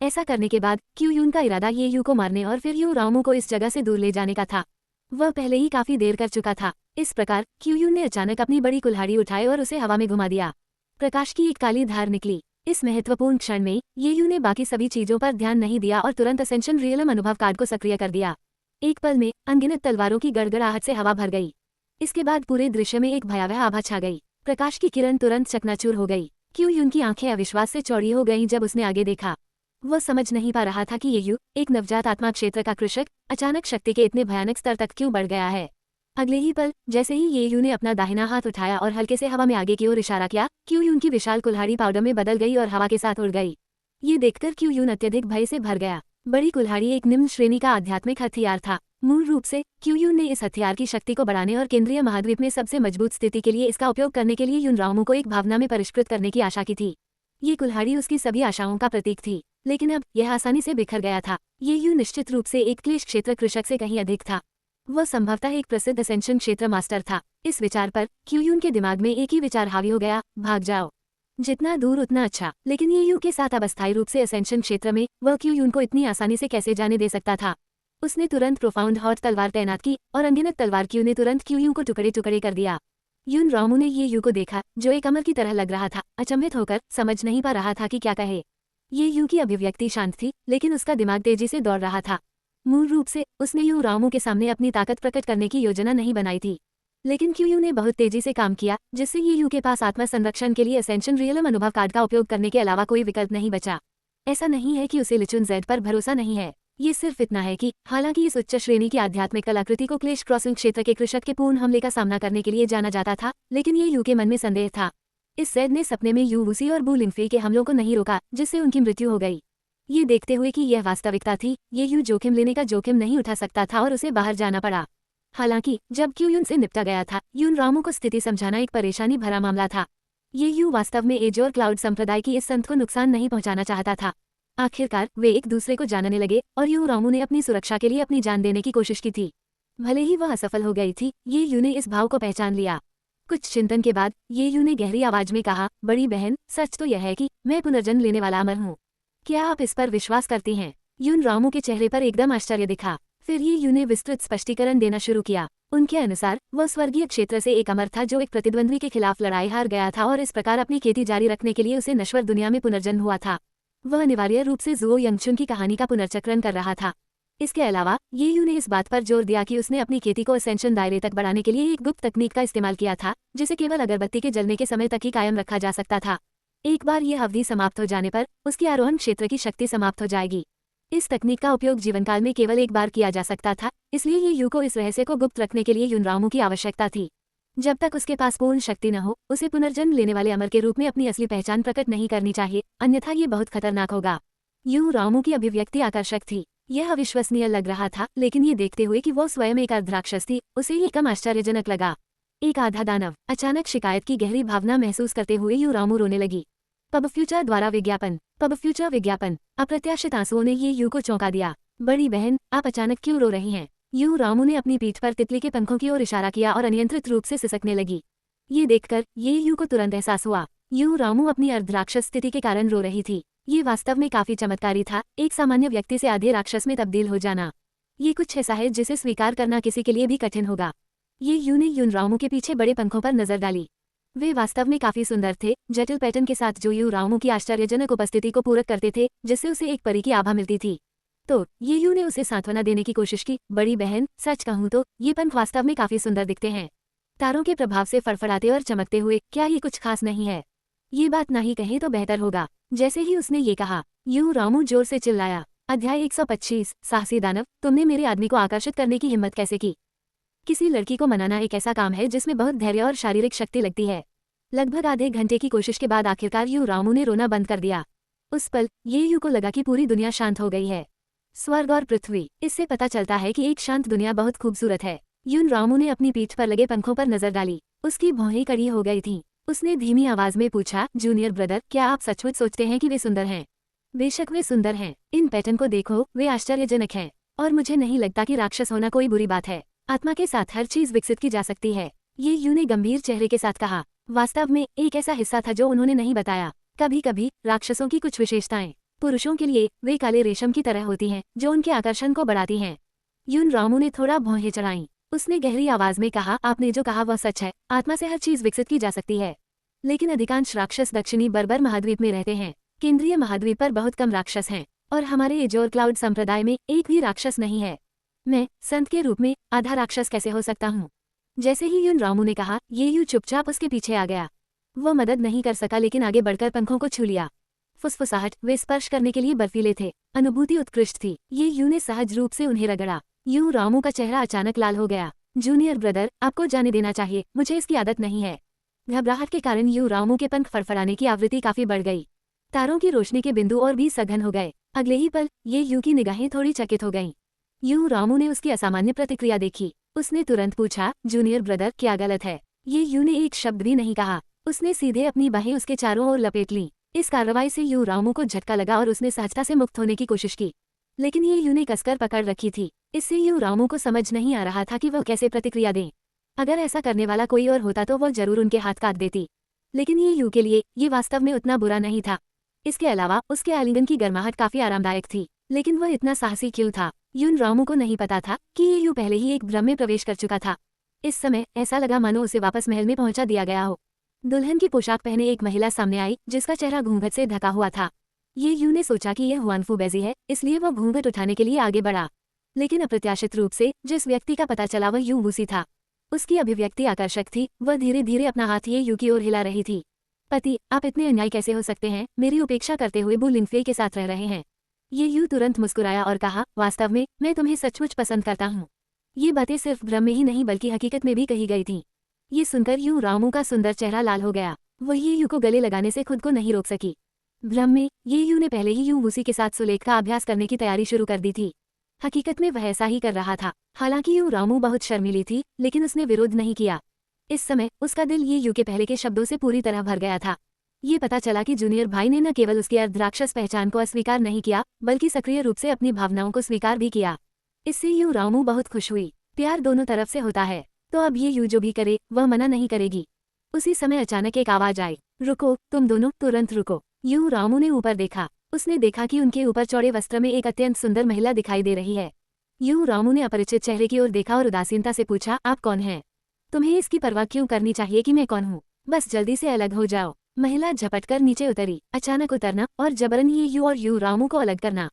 ऐसा करने के बाद क्यू यून का इरादा ये यू को मारने और फिर यू रामू को इस जगह से दूर ले जाने का था। वह पहले ही काफी देर कर चुका था। इस प्रकार क्यू यून ने अचानक अपनी बड़ी कुल्हाड़ी उठाई और उसे हवा में घुमा दिया। प्रकाश की एक काली धार निकली। इस महत्वपूर्ण क्षण में ये यू ने बाकी सभी चीजों पर ध्यान नहीं दिया और तुरंत असेंशन रियलम अनुभव कार्ड को सक्रिय कर दिया। एक पल में अनगिनत तलवारों की गड़गड़ाहट से हवा भर गई। इसके बाद पूरे दृश्य में एक भयावह आभा छा गई। प्रकाश की किरण तुरंत चकनाचूर हो गई। क्यू यून की आंखें अविश्वास से चौड़ी हो गईं जब उसने आगे देखा। वह समझ नहीं पा रहा था कि ये यू, एक नवजात आत्मा क्षेत्र का कृषक, अचानक शक्ति के इतने भयानक स्तर तक क्यों बढ़ गया है। अगले ही पल जैसे ही ये यू ने अपना दाहिना हाथ उठाया और हल्के से हवा में आगे की ओर इशारा किया, क्यू यून की विशाल कुल्हाड़ी पाउडर में बदल गई और हवा के साथ उड़ गई। ये देखकर क्यू यून अत्यधिक भय से भर गया। बड़ी कुल्हाड़ी एक निम्न श्रेणी का आध्यात्मिक हथियार था। मूल रूप से क्यू यून ने इस हथियार की शक्ति को बढ़ाने और केंद्रीय महाद्वीप में सबसे मजबूत स्थिति के लिए इसका उपयोग करने के लिए यून रामू को एक भावना में परिष्कृत करने की आशा की थी। ये कुल्हाड़ी उसकी सभी आशाओं का प्रतीक थी, लेकिन अब यह आसानी से बिखर गया था। ये यू निश्चित रूप से एक क्लेश क्षेत्र कृषक से कहीं अधिक था। वह संभवतः एक प्रसिद्ध असेंशन क्षेत्र मास्टर था। इस विचार पर क्यू यून के दिमाग में एक ही विचार हावी हो गया, भाग जाओ। जितना दूर उतना अच्छा। लेकिन ये यू के साथ अब अस्थायी रूप से असेंशन क्षेत्र में वह क्यू यून को इतनी आसानी से कैसे जाने दे सकता था। उसने तुरंत प्रोफाउंड हॉट तलवार तैनात की और अनगिनत तलवार क्यू ने तुरंत क्यू यू को टुकड़े टुकड़े कर दिया। यून रामू ने ये यू को देखा, जो एक अमर की तरह लग रहा था। अचंभित होकर समझ नहीं पा रहा था कि क्या कहे। ये यू की अभिव्यक्ति शांत थी, लेकिन उसका दिमाग तेजी से दौड़ रहा था। मूल रूप से उसने यू रामू के सामने अपनी ताकत प्रकट करने की योजना नहीं बनाई थी, लेकिन क्यू यू ने बहुत तेजी से काम किया, जिससे ये यू के पास आत्म संरक्षण के लिए असेंशन रियलम अनुभव कार्ड का उपयोग करने के अलावा कोई विकल्प नहीं बचा। ऐसा नहीं है कि उसे लिचुन जेड पर भरोसा नहीं है। ये सिर्फ इतना है कि हालांकि इस उच्च श्रेणी की आध्यात्मिक कलाकृति को क्लेश क्रॉसिंग क्षेत्र के कृषक के पूर्ण हमले का सामना करने के लिए जाना जाता था, लेकिन ये यू के मन में संदेह था। इस जेड ने सपने में यू वूसी और बू लिंगफे के हमलों को नहीं रोका, जिससे उनकी मृत्यु हो गई। ये देखते हुए कि यह वास्तविकता थी, ये यू जोखिम लेने का जोखिम नहीं उठा सकता था और उसे बाहर जाना पड़ा। हालांकि जब क्यू यून से निपटा गया था, यून रामू को स्थिति समझाना एक परेशानी भरा मामला था। ये यू वास्तव में एजोर क्लाउड संप्रदाय की इस संत को नुकसान नहीं पहुंचाना चाहता था। आखिरकार वे एक दूसरे को जानने लगे और यू रामू ने अपनी सुरक्षा के लिए अपनी जान देने की कोशिश की थी। भले ही वह असफल हो गई थी, ये यू ने इस भाव को पहचान लिया। कुछ चिंतन के बाद ये यू ने गहरी आवाज में कहा, बड़ी बहन, सच तो यह है कि मैं पुनर्जन्म लेने वाला अमर हूँ। क्या आप इस पर विश्वास करती हैं? यून रामू के चेहरे पर एकदम आश्चर्य दिखा। फिर ये यू ने विस्तृत स्पष्टीकरण देना शुरू किया। उनके अनुसार वह स्वर्गीय क्षेत्र से एक अमर था जो एक प्रतिद्वंद्वी के खिलाफ लड़ाई हार गया था और इस प्रकार अपनी खेती जारी रखने के लिए उसे नश्वर दुनिया में पुनर्जन्म हुआ था। वह अनिवार्य रूप से जुओ यंगचुन की कहानी का पुनर्चक्रण कर रहा था। इसके अलावा ये यू ने इस बात पर जोर दिया कि उसने अपनी खेती को असेंशन दायरे तक बढ़ाने के लिए एक गुप्त तकनीक का इस्तेमाल किया था, जिसे केवल अगरबत्ती के जलने के समय तक ही कायम रखा जा सकता था। एक बार यह अवधि समाप्त हो जाने पर उसकी आरोहण क्षेत्र की शक्ति समाप्त हो जाएगी। इस तकनीक का उपयोग जीवनकाल में केवल एक बार किया जा सकता था, इसलिए ये यू को इस रहस्य को गुप्त रखने के लिए युनरामू की आवश्यकता थी। जब तक उसके पास पूर्ण शक्ति न हो, उसे पुनर्जन्म लेने वाले अमर के रूप में अपनी असली पहचान प्रकट नहीं करनी चाहिए, अन्यथा ये बहुत खतरनाक होगा। यू रामू की अभिव्यक्ति आकर्षक थी। यह अविश्वसनीय लग रहा था, लेकिन ये देखते हुए कि वो स्वयं एक अर्धराक्षस थी, उसे ये कम आश्चर्यजनक लगा। एक आधा दानव। अचानक शिकायत की गहरी भावना महसूस करते हुए यू रामू रोने लगी। पब फ्यूचर द्वारा विज्ञापन। पब फ्यूचर विज्ञापन। अप्रत्याशित आंसुओं ने ये यू को चौंका दिया। बड़ी बहन, आप अचानक क्यों रो रही हैं? यू रामू ने अपनी पीठ पर तितली के पंखों की ओर इशारा किया और अनियंत्रित रूप से सिसकने लगी। ये देखकर ये यू को तुरंत एहसास हुआ, यू रामू अपनी अर्धराक्षस स्थिति के कारण रो रही थी। ये वास्तव में काफी चमत्कारी था, एक सामान्य व्यक्ति से आधे राक्षस में तब्दील हो जाना। ये कुछ ऐसा है जिसे स्वीकार करना किसी के लिए भी कठिन होगा। ये यू ने यून रामू के पीछे बड़े पंखों पर नजर डाली। वे वास्तव में काफी सुंदर थे, जटिल पैटर्न के साथ जो यू रामू की आश्चर्यजनक उपस्थिति को पूरक करते थे, जिससे उसे एक परी की आभा मिलती थी। तो ये यू ने उसे सांत्वना देने की कोशिश की। बड़ी बहन, सच कहूँ तो ये पंख वास्तव में काफी सुंदर दिखते हैं, तारों के प्रभाव से फड़फड़ाते और चमकते हुए। क्या ये कुछ खास नहीं है? ये बात ना ही कहें तो बेहतर होगा। जैसे ही उसने ये कहा, यू रामू जोर से चिल्लाया। अध्याय 125, साहसी दानव, तुमने मेरे आदमी को आकर्षित करने की हिम्मत कैसे की? किसी लड़की को मनाना एक ऐसा काम है जिसमें बहुत धैर्य और शारीरिक शक्ति लगती है। लगभग आधे घंटे की कोशिश के बाद आखिरकार यू रामू ने रोना बंद कर दिया। उस पल ये यू को लगा कि पूरी दुनिया शांत हो गई है। स्वर्ग और पृथ्वी। इससे पता चलता है कि एक शांत दुनिया बहुत खूबसूरत है। यून रामू ने अपनी पीठ पर लगे पंखों पर नजर डाली। उसकी भौहें कड़ी हो गई थीं। उसने धीमी आवाज में पूछा, जूनियर ब्रदर, क्या आप सचमुच सोचते हैं कि वे सुंदर हैं? बेशक वे सुंदर हैं। इन पैटर्न को देखो, वे आश्चर्यजनक हैं। और मुझे नहीं लगता कि राक्षस होना कोई बुरी बात है। आत्मा के साथ हर चीज विकसित की जा सकती है। ये यू ने गंभीर चेहरे के साथ कहा। वास्तव में एक ऐसा हिस्सा था जो उन्होंने नहीं बताया। कभी कभी राक्षसों की कुछ विशेषताएं पुरुषों के लिए वे काले रेशम की तरह होती हैं, जो उनके आकर्षण को बढ़ाती हैं। यून रामू ने थोड़ा भौहें चढ़ाईं। उसने गहरी आवाज में कहा, आपने जो कहा वह सच है। आत्मा से हर चीज विकसित की जा सकती है, लेकिन अधिकांश राक्षस दक्षिणी बर्बर महाद्वीप में रहते हैं। केंद्रीय महाद्वीप पर बहुत कम राक्षस हैं, और हमारे एजोर क्लाउड संप्रदाय में एक भी राक्षस नहीं है। मैं संत के रूप में आधा राक्षस कैसे हो सकता हूँ? जैसे ही यून रामू ने कहा, ये यू चुपचाप उसके पीछे आ गया। वह मदद नहीं कर सका, लेकिन आगे बढ़कर पंखों को छू लिया। फुसफुसाहट, वे स्पर्श करने के लिए बर्फीले थे। अनुभूति उत्कृष्ट थी। ये यू ने सहज रूप से उन्हें रगड़ा। यू रामू का चेहरा अचानक लाल हो गया। जूनियर ब्रदर, आपको जाने देना चाहिए, मुझे इसकी आदत नहीं है। घबराहट के कारण यू रामू के पंख फड़फड़ाने की आवृत्ति काफी बढ़ गई। तारों की रोशनी के बिंदु और भी सघन हो गए। अगले ही पल ये यू की निगाहें थोड़ी चकित हो गईं। यू रामू ने उसकी असामान्य प्रतिक्रिया देखी। उसने तुरंत पूछा, जूनियर ब्रदर, क्या गलत है? ये यू ने एक शब्द भी नहीं कहा। उसने सीधे अपनी बाहें उसके चारों ओर लपेट लीं। इस कार्रवाई से यू रामू को झटका लगा और उसने सहजता से मुक्त होने की कोशिश की, लेकिन ये यू ने कसकर पकड़ रखी थी। इससे यू रामू को समझ नहीं आ रहा था कि वह कैसे प्रतिक्रिया दे। अगर ऐसा करने वाला कोई और होता तो वह जरूर उनके हाथ काट देती, लेकिन ये यू के लिए ये वास्तव में उतना बुरा नहीं था। इसके अलावा उसके आलिंगन की गर्माहट काफी आरामदायक थी, लेकिन वह इतना साहसी क्यों था? यून रामू को नहीं पता था कि ये यू पहले ही एक भ्रम में प्रवेश कर चुका था। इस समय ऐसा लगा मानो उसे वापस महल में पहुंचा दिया गया हो। दुल्हन की पोशाक पहने एक महिला सामने आई, जिसका चेहरा घूंघट से ढका हुआ था। ये यू ने सोचा कि यह हुआनफू बेजी है, इसलिए वह घूंघट उठाने के लिए आगे बढ़ा, लेकिन अप्रत्याशित रूप से जिस व्यक्ति का पता चला वह यू वूसी था। उसकी अभिव्यक्ति आकर्षक थी। वह धीरे धीरे अपना हाथ ये यू की ओर हिला रही थी। पति, आप इतने अन्याय कैसे हो सकते हैं? मेरी उपेक्षा करते हुए बू लिंगफे के साथ रह रहे हैं। ये यू तुरंत मुस्कुराया और कहा, वास्तव में मैं तुम्हें सचमुच पसंद करता हूँ। ये बातें सिर्फ भ्रम में ही नहीं बल्कि हकीकत में भी कही गई थीं। ये सुनकर यू रामू का सुंदर चेहरा लाल हो गया। वह ये यू को गले लगाने से खुद को नहीं रोक सकी। भ्रम में ये यू ने पहले ही यू वूसी के साथ सुलेख का अभ्यास करने की तैयारी शुरू कर दी थी। हकीकत में वह ऐसा ही कर रहा था। हालांकि यू रामू बहुत शर्मीली थी, लेकिन उसने विरोध नहीं किया। इस समय उसका दिल ये यू के पहले के शब्दों से पूरी तरह भर गया था। ये पता चला कि जूनियर भाई ने न केवल उसकी अर्धराक्षस पहचान को अस्वीकार नहीं किया, बल्कि सक्रिय रूप से अपनी भावनाओं को स्वीकार भी किया। इससे यू रामू बहुत खुश हुई। प्यार दोनों तरफ से होता है, तो अब ये यू जो भी करे वह मना नहीं करेगी। उसी समय अचानक एक आवाज आई, रुको, तुम दोनों तुरंत रुको। यू रामू ने ऊपर देखा। उसने देखा कि उनके ऊपर चौड़े वस्त्र में एक अत्यंत सुंदर महिला दिखाई दे रही है। यू रामू ने अपरिचित चेहरे की ओर देखा और उदासीनता से पूछा, आप कौन हैं? तुम्हें इसकी परवाह क्यों करनी चाहिए कि मैं कौन हूँ? बस जल्दी से अलग हो जाओ। महिला झपटकर नीचे उतरी। अचानक उतरना और जबरन ये यू और यू रामू को अलग करना।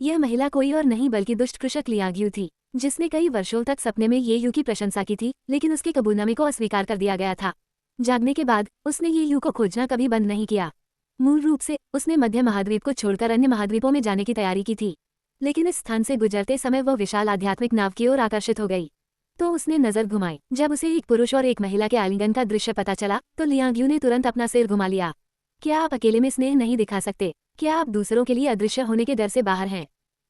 यह महिला कोई और नहीं बल्कि दुष्ट कृषक लियांग्यू थी, जिसने कई वर्षों तक सपने में ये यू की प्रशंसा की थी, लेकिन उसके कबूलनामे को अस्वीकार कर दिया गया था। जागने के बाद उसने ये यू को खोजना कभी बंद नहीं किया। मूल रूप से उसने मध्य महाद्वीप को छोड़कर अन्य महाद्वीपों में जाने की तैयारी की थी, लेकिन इस स्थान से गुजरते समय वह विशाल आध्यात्मिक नाव की ओर आकर्षित हो गई। तो उसने नजर घुमाई। जब उसे एक पुरुष और एक महिला के आलिंगन का दृश्य पता चला तो लियांग्यू ने तुरंत अपना सिर घुमा लिया। क्या आप अकेले में स्नेह नहीं दिखा सकते? क्या आप दूसरों के लिए अदृश्य होने के डर से बाहर हैं?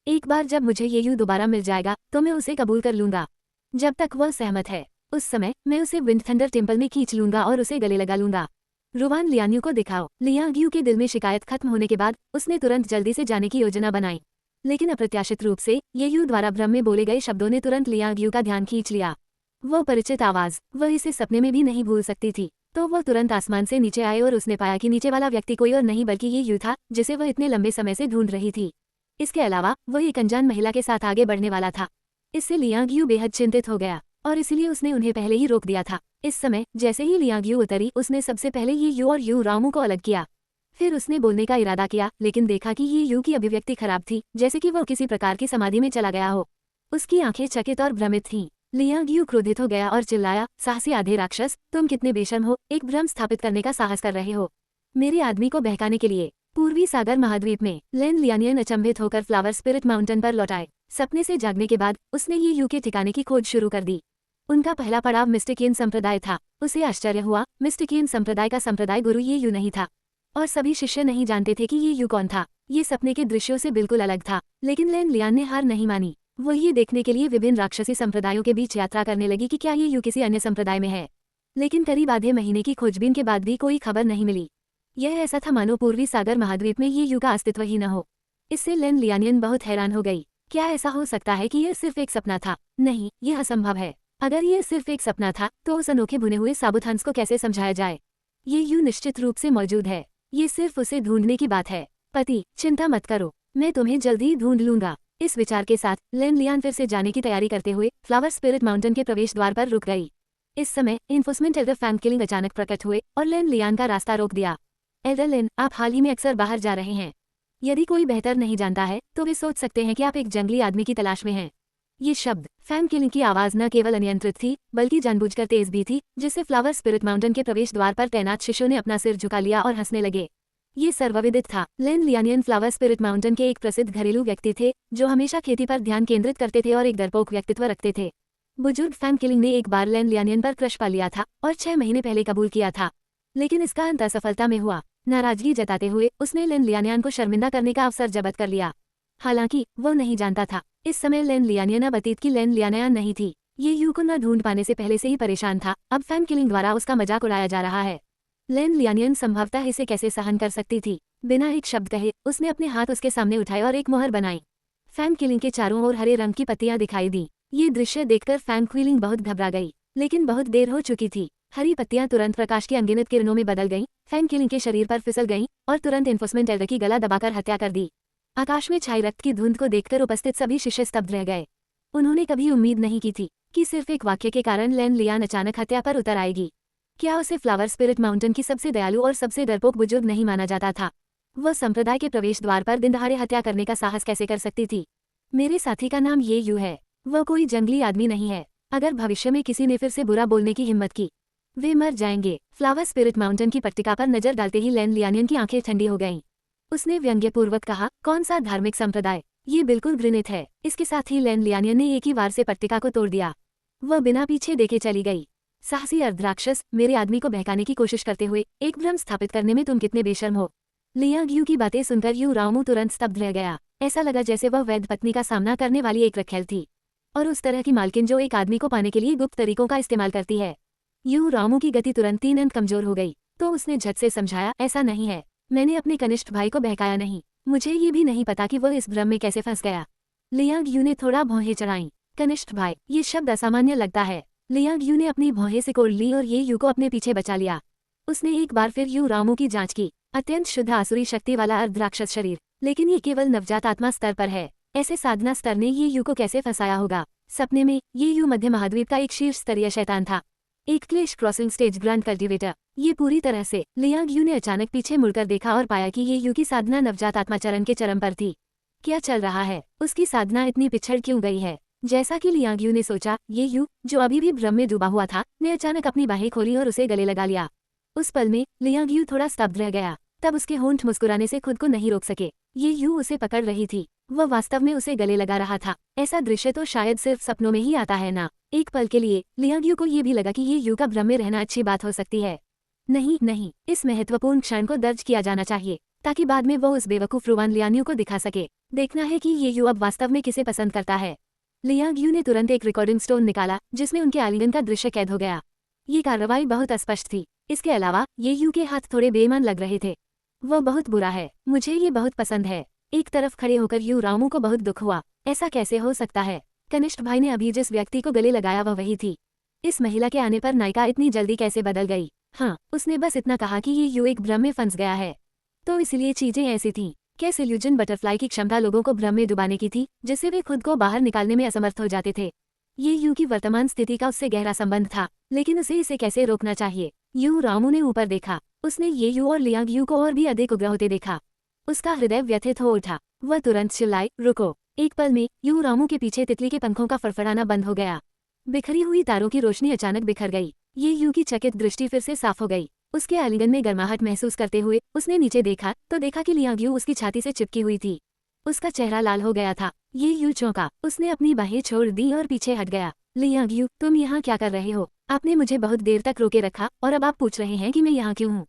एक बार जब मुझे ये यू दोबारा मिल जाएगा तो मैं उसे कबूल कर लूंगा। जब तक वह सहमत है, उस समय मैं उसे विंड थंडर टेम्पल में खींच लूंगा और उसे गले लगा लूंगा। रुवान लियांग्यू को दिखाओ। लियांग्यू के दिल में शिकायत खत्म होने के बाद उसने तुरंत जल्दी से जाने की योजना बनाई, लेकिन अप्रत्याशित रूप से ये यू द्वारा भ्रम में बोले गए शब्दों ने तुरंत लियांग्यू का ध्यान खींच लिया। वह परिचित आवाज, वह इसे सपने में भी नहीं भूल सकती थी। तो वह तुरंत आसमान से नीचे आए और उसने पाया कि नीचे वाला व्यक्ति कोई और नहीं बल्कि ये यू था, जिसे वह इतने लंबे समय से ढूंढ रही थी। इसके अलावा वह एक अनजान महिला के साथ आगे बढ़ने वाला था। इससे लियांग्यू बेहद चिंतित हो गया और इसलिए उसने उन्हें पहले ही रोक दिया था। इस समय जैसे ही लियांग्यू उतरी, उसने सबसे पहले ये यू और यू रामू को अलग किया। फिर उसने बोलने का इरादा किया, लेकिन देखा कि ये यू की अभिव्यक्ति खराब थी, जैसे कि वह किसी प्रकार की समाधि में चला गया हो। उसकी आंखें चकित और भ्रमित थीं। लियांग्यू क्रोधित हो गया और चिल्लाया, साहसी आधे राक्षस, तुम कितने बेशर्म हो, एक भ्रम स्थापित करने का साहस कर रहे हो मेरे आदमी को बहकाने के लिए। पूर्वी सागर महाद्वीप में लैन लियानियन अचंभित होकर फ्लावर स्पिरिट माउंटेन पर लौट आए। सपने से जागने के बाद उसने ये यू के ठिकाने की खोज शुरू कर दी। उनका पहला पड़ाव मिस्टिकियन संप्रदाय था। उसे आश्चर्य हुआ, मिस्टिकियन संप्रदाय का संप्रदाय गुरु ये यू नहीं था और सभी शिष्य नहीं जानते थे कि ये यू कौन था। ये सपने के दृश्यों से बिल्कुल अलग था, लेकिन लैन लियान ने हार नहीं मानी। वो ये देखने के लिए विभिन्न राक्षसी संप्रदायों के बीच यात्रा करने लगी कि क्या ये यू किसी अन्य संप्रदाय में है। लेकिन करीब आधे महीने की खोजबीन के बाद भी कोई खबर नहीं मिली। यह ऐसा था मानो पूर्वी सागर महाद्वीप में ये यू का अस्तित्व ही न हो। इससे लैन लियानियन बहुत हैरान हो गई। क्या ऐसा हो सकता है कि यह सिर्फ एक सपना था? नहीं, यह असंभव है। अगर यह सिर्फ एक सपना था तो उस अनोखे भुने हुए साबुत हंस को कैसे समझाया जाए? ये यू निश्चित रूप से मौजूद है, ये सिर्फ उसे ढूंढने की बात है। पति, चिंता मत करो, मैं तुम्हें जल्दी ही ढूंढ लूंगा। इस विचार के साथ लैन लियान फिर से जाने की तैयारी करते हुए फ्लावर स्पिरिट माउंटेन के प्रवेश द्वार पर रुक गई। इस समय इन्फोर्समेंट एल्डर फैंकिलिंग अचानक प्रकट हुए और लैन लियान का रास्ता रोक दिया। एल्डर लैन, आप हाल ही में अक्सर बाहर जा रहे हैं। यदि कोई बेहतर नहीं जानता है तो वे सोच सकते हैं कि आप एक जंगली आदमी की तलाश में हैं। ये शब्द, फैंकिलिंग की आवाज न केवल अनियंत्रित थी बल्कि जानबूझकर तेज भी थी, जिससे फ्लावर स्पिरिट माउंटेन के प्रवेश द्वार पर तैनात शिष्यों ने अपना सिर झुका लिया और हंसने लगे। ये सर्वविदित था, लैन लियानियन फ्लावर स्पिरिट माउंटेन के एक प्रसिद्ध घरेलू व्यक्ति थे जो हमेशा खेती पर ध्यान केंद्रित करते थे और एक डरपोक व्यक्तित्व रखते थे। बुजुर्ग फैंकिलिंग ने एक बार लैन लियानियन पर क्रश पा लिया था और 6 महीने पहले कबूल किया था, लेकिन इसका अंत असफलता में हुआ। नाराजगी जताते हुए उसने लैन लियानियन को शर्मिंदा करने का अवसर जब्त कर लिया। हालांकि वो नहीं जानता था, इस समय लैन लियानियन अब अतीत की लैन लियानियन नहीं थी। ये यू को न ढूंढ पाने से पहले से ही परेशान था। अब फैंकिलिंग द्वारा उसका मजाक उड़ाया जा रहा है। लैन लियानियन संभवतः इसे कैसे सहन कर सकती थी। बिना एक शब्द कहे उसने अपने हाथ उसके सामने उठाए और एक मोहर बनाई। फैंकिलिंग के चारों ओर हरे रंग की पत्तियां दिखाई दी। ये दृश्य देखकर फैंकिलिंग बहुत घबरा गई, लेकिन बहुत देर हो चुकी थी। हरी पत्तियां तुरंत प्रकाश की अनगिनत किरणों में बदल गईं, फैंकिलिंग के शरीर पर फिसल गईं और तुरंत इन्फोर्समेंट एल्डर की गला दबाकर हत्या कर दी। आकाश में छाई रक्त की धुंध को देखकर उपस्थित सभी शिष्य स्तब्ध रह गए। उन्होंने कभी उम्मीद नहीं की थी कि सिर्फ एक वाक्य के कारण लैन लियान अचानक हत्या पर उतर आएगी। क्या उसे फ्लावर स्पिरिट माउंटेन की सबसे दयालु और सबसे डरपोक बुजुर्ग नहीं माना जाता था? वह संप्रदाय के प्रवेश द्वार पर दिन दहाड़े हत्या करने का साहस कैसे कर सकती थी? मेरे साथी का नाम ये यू है, वह कोई जंगली आदमी नहीं है। अगर भविष्य में किसी ने फिर से बुरा बोलने की हिम्मत की, वे मर जाएंगे। फ्लावर स्पिरिट माउंटेन की पट्टिका पर नजर डालते ही लैन लियानियन की आंखें ठंडी हो गईं। उसने व्यंग्यपूर्वक कहा, कौन सा धार्मिक संप्रदाय, ये बिल्कुल घृणित है। इसके साथ ही लैन लियानियन ने एक ही वार से पट्टिका को तोड़ दिया। वह बिना पीछे देखे चली गई। साहसी अर्धराक्षस, मेरे आदमी को बहकाने की कोशिश करते हुए एक भ्रम स्थापित करने में तुम कितने बेशर्म हो। लियांग्यू की बातें सुनकर यू रामू तुरंत स्तब्ध रह गया। ऐसा लगा जैसे वह वैध पत्नी का सामना करने वाली एक रखेल थी, और उस तरह की मालकिन जो एक आदमी को पाने के लिए गुप्त तरीकों का इस्तेमाल करती है। यू रामू की गति तुरंत 3 अंक कमजोर हो गई, तो उसने झट से समझाया, ऐसा नहीं है, मैंने अपने कनिष्ठ भाई को बहकाया नहीं। मुझे ये भी नहीं पता कि वह इस भ्रम में कैसे फंस गया। लियांग्यू ने थोड़ा भौहें चढ़ाईं। कनिष्ठ भाई, ये शब्द असामान्य लगता है। लियांग यू ने अपनी भौहें सिकोड़ ली और ये यू को अपने पीछे बचा लिया। उसने एक बार फिर यू रामू की जांच की। अत्यंत शुद्ध आसुरी शक्ति वाला अर्धराक्षस शरीर, लेकिन ये केवल नवजात आत्मा स्तर पर है। ऐसे साधना स्तर ने ये यू को कैसे फंसाया होगा? सपने में ये यू मध्य महाद्वीप का एक शीर्ष स्तरीय शैतान था, एक क्लेश क्रॉसिंग स्टेज ग्रांड कल्टिवेटर। ये पूरी तरह से। लियांग यू ने अचानक पीछे मुड़कर देखा और पाया कि ये यू की साधना नवजात आत्मा चरण के चरम पर थी। क्या चल रहा है? उसकी साधना इतनी पिछड़ क्यों गई है? जैसा कि लियांग यू ने सोचा, ये यू, जो अभी भी भ्रम में डूबा हुआ था, ने अचानक अपनी बाहें खोली और उसे गले लगा लिया। उस पल में लियांग यू थोड़ा स्तब्ध रह गया। तब उसके होंठ मुस्कुराने से खुद को नहीं रोक सके। ये यू उसे पकड़ रही थी, वह वास्तव में उसे गले लगा रहा था। ऐसा दृश्य तो शायद सिर्फ सपनों में ही आता है ना। एक पल के लिए लियांग यू को ये भी लगा कि ये यू का भ्रम में रहना अच्छी बात हो सकती है। नहीं नहीं, इस महत्वपूर्ण क्षण को दर्ज किया जाना चाहिए, ताकि बाद में वो उस बेवकूफ रुवान लियांग यू को दिखा सके। देखना है कि ये यू अब वास्तव में किसे पसंद करता है। लियांग यू ने तुरंत एक रिकॉर्डिंग स्टोन निकाला, जिसमें उनके आलिंगन का दृश्य कैद हो गया। ये कार्रवाई बहुत अस्पष्ट थी। इसके अलावा ये यू के हाथ थोड़े बेईमान लग रहे थे। वो बहुत बुरा है, मुझे ये बहुत पसंद है। एक तरफ खड़े होकर यू रामू को बहुत दुख हुआ। ऐसा कैसे हो सकता है? कनिष्ठ भाई ने अभी जिस व्यक्ति को गले लगाया वह वही थी। इस महिला के आने पर नायिका इतनी जल्दी कैसे बदल गई? हाँ, उसने बस इतना कहा कि ये यू एक भ्रम में फंस गया है, तो इसलिए चीजें ऐसी थीं। क्या इल्यूजन बटरफ्लाई की क्षमता लोगों को भ्रम में डुबाने की थी, जिससे वे खुद को बाहर निकालने में असमर्थ हो जाते थे? ये यू की वर्तमान स्थिति का उससे गहरा संबंध था, लेकिन उसे इसे कैसे रोकना चाहिए? यू रामू ने ऊपर देखा। उसने ये यू और लियांग यू को और भी अधिक उग्र होते देखा। उसका हृदय व्यथित हो उठा। वह तुरंत चिल्लाई, रुको। एक पल में यू रामू के पीछे तितली के पंखों का फड़फड़ाना बंद हो गया। बिखरी हुई तारों की रोशनी अचानक बिखर गई। ये यू की चकित दृष्टि फिर से साफ हो गई। उसके आलिंगन में गर्माहट महसूस करते हुए उसने नीचे देखा तो देखा कि लियांग यू उसकी छाती से चिपकी हुई थी। उसका चेहरा लाल हो गया था। ये यू चौंका। उसने अपनी बाहें छोड़ दी और पीछे हट गया। लियांग यू, तुम यहाँ क्या कर रहे हो? आपने मुझे बहुत देर तक रोके रखा और अब आप पूछ रहे हैं कि मैं यहाँ क्यों हूँ?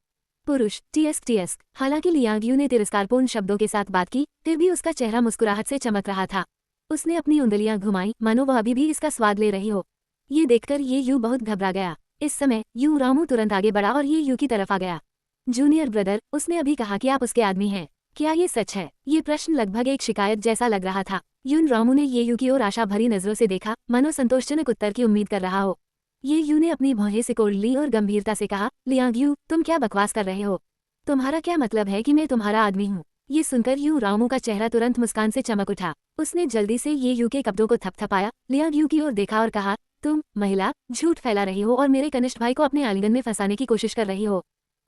पुरुष टीएस। हालांकि लियांग यू ने तिरस्कारपूर्ण शब्दों के साथ बात की, फिर भी उसका चेहरा मुस्कुराहट से चमक रहा था। उसने अपनी उंगलियां घुमाई, मानो वह अभी भी इसका स्वाद ले रही हो। ये देखकर ये यू बहुत घबरा गया। इस समय यू रामू तुरंत आगे बढ़ा और ये यू की तरफ आ गया। जूनियर ब्रदर, उसने अभी कहा कि आप उसके आदमी हैं। क्या ये सच है? ये प्रश्न लगभग एक शिकायत जैसा लग रहा था। यून रामू ने ये यू की ओर आशा भरी नजरों से देखा, मानो संतोषजनक उत्तर की उम्मीद कर रहा हो। ये यू ने अपनी भौहें सिकोड़ ली और गंभीरता से कहा, लियांग यू, तुम क्या बकवास कर रहे हो? तुम्हारा क्या मतलब है कि मैं तुम्हारा आदमी हूँ? ये सुनकर यू रामू का चेहरा तुरंत मुस्कान से चमक उठा। उसने जल्दी से ये यू के कपड़ों को थपथपाया, लियांग यू की ओर देखा और कहा, तुम महिला झूठ फैला रही हो और मेरे कनिष्ठ भाई को अपने आलिंगन में फंसाने की कोशिश कर रही हो।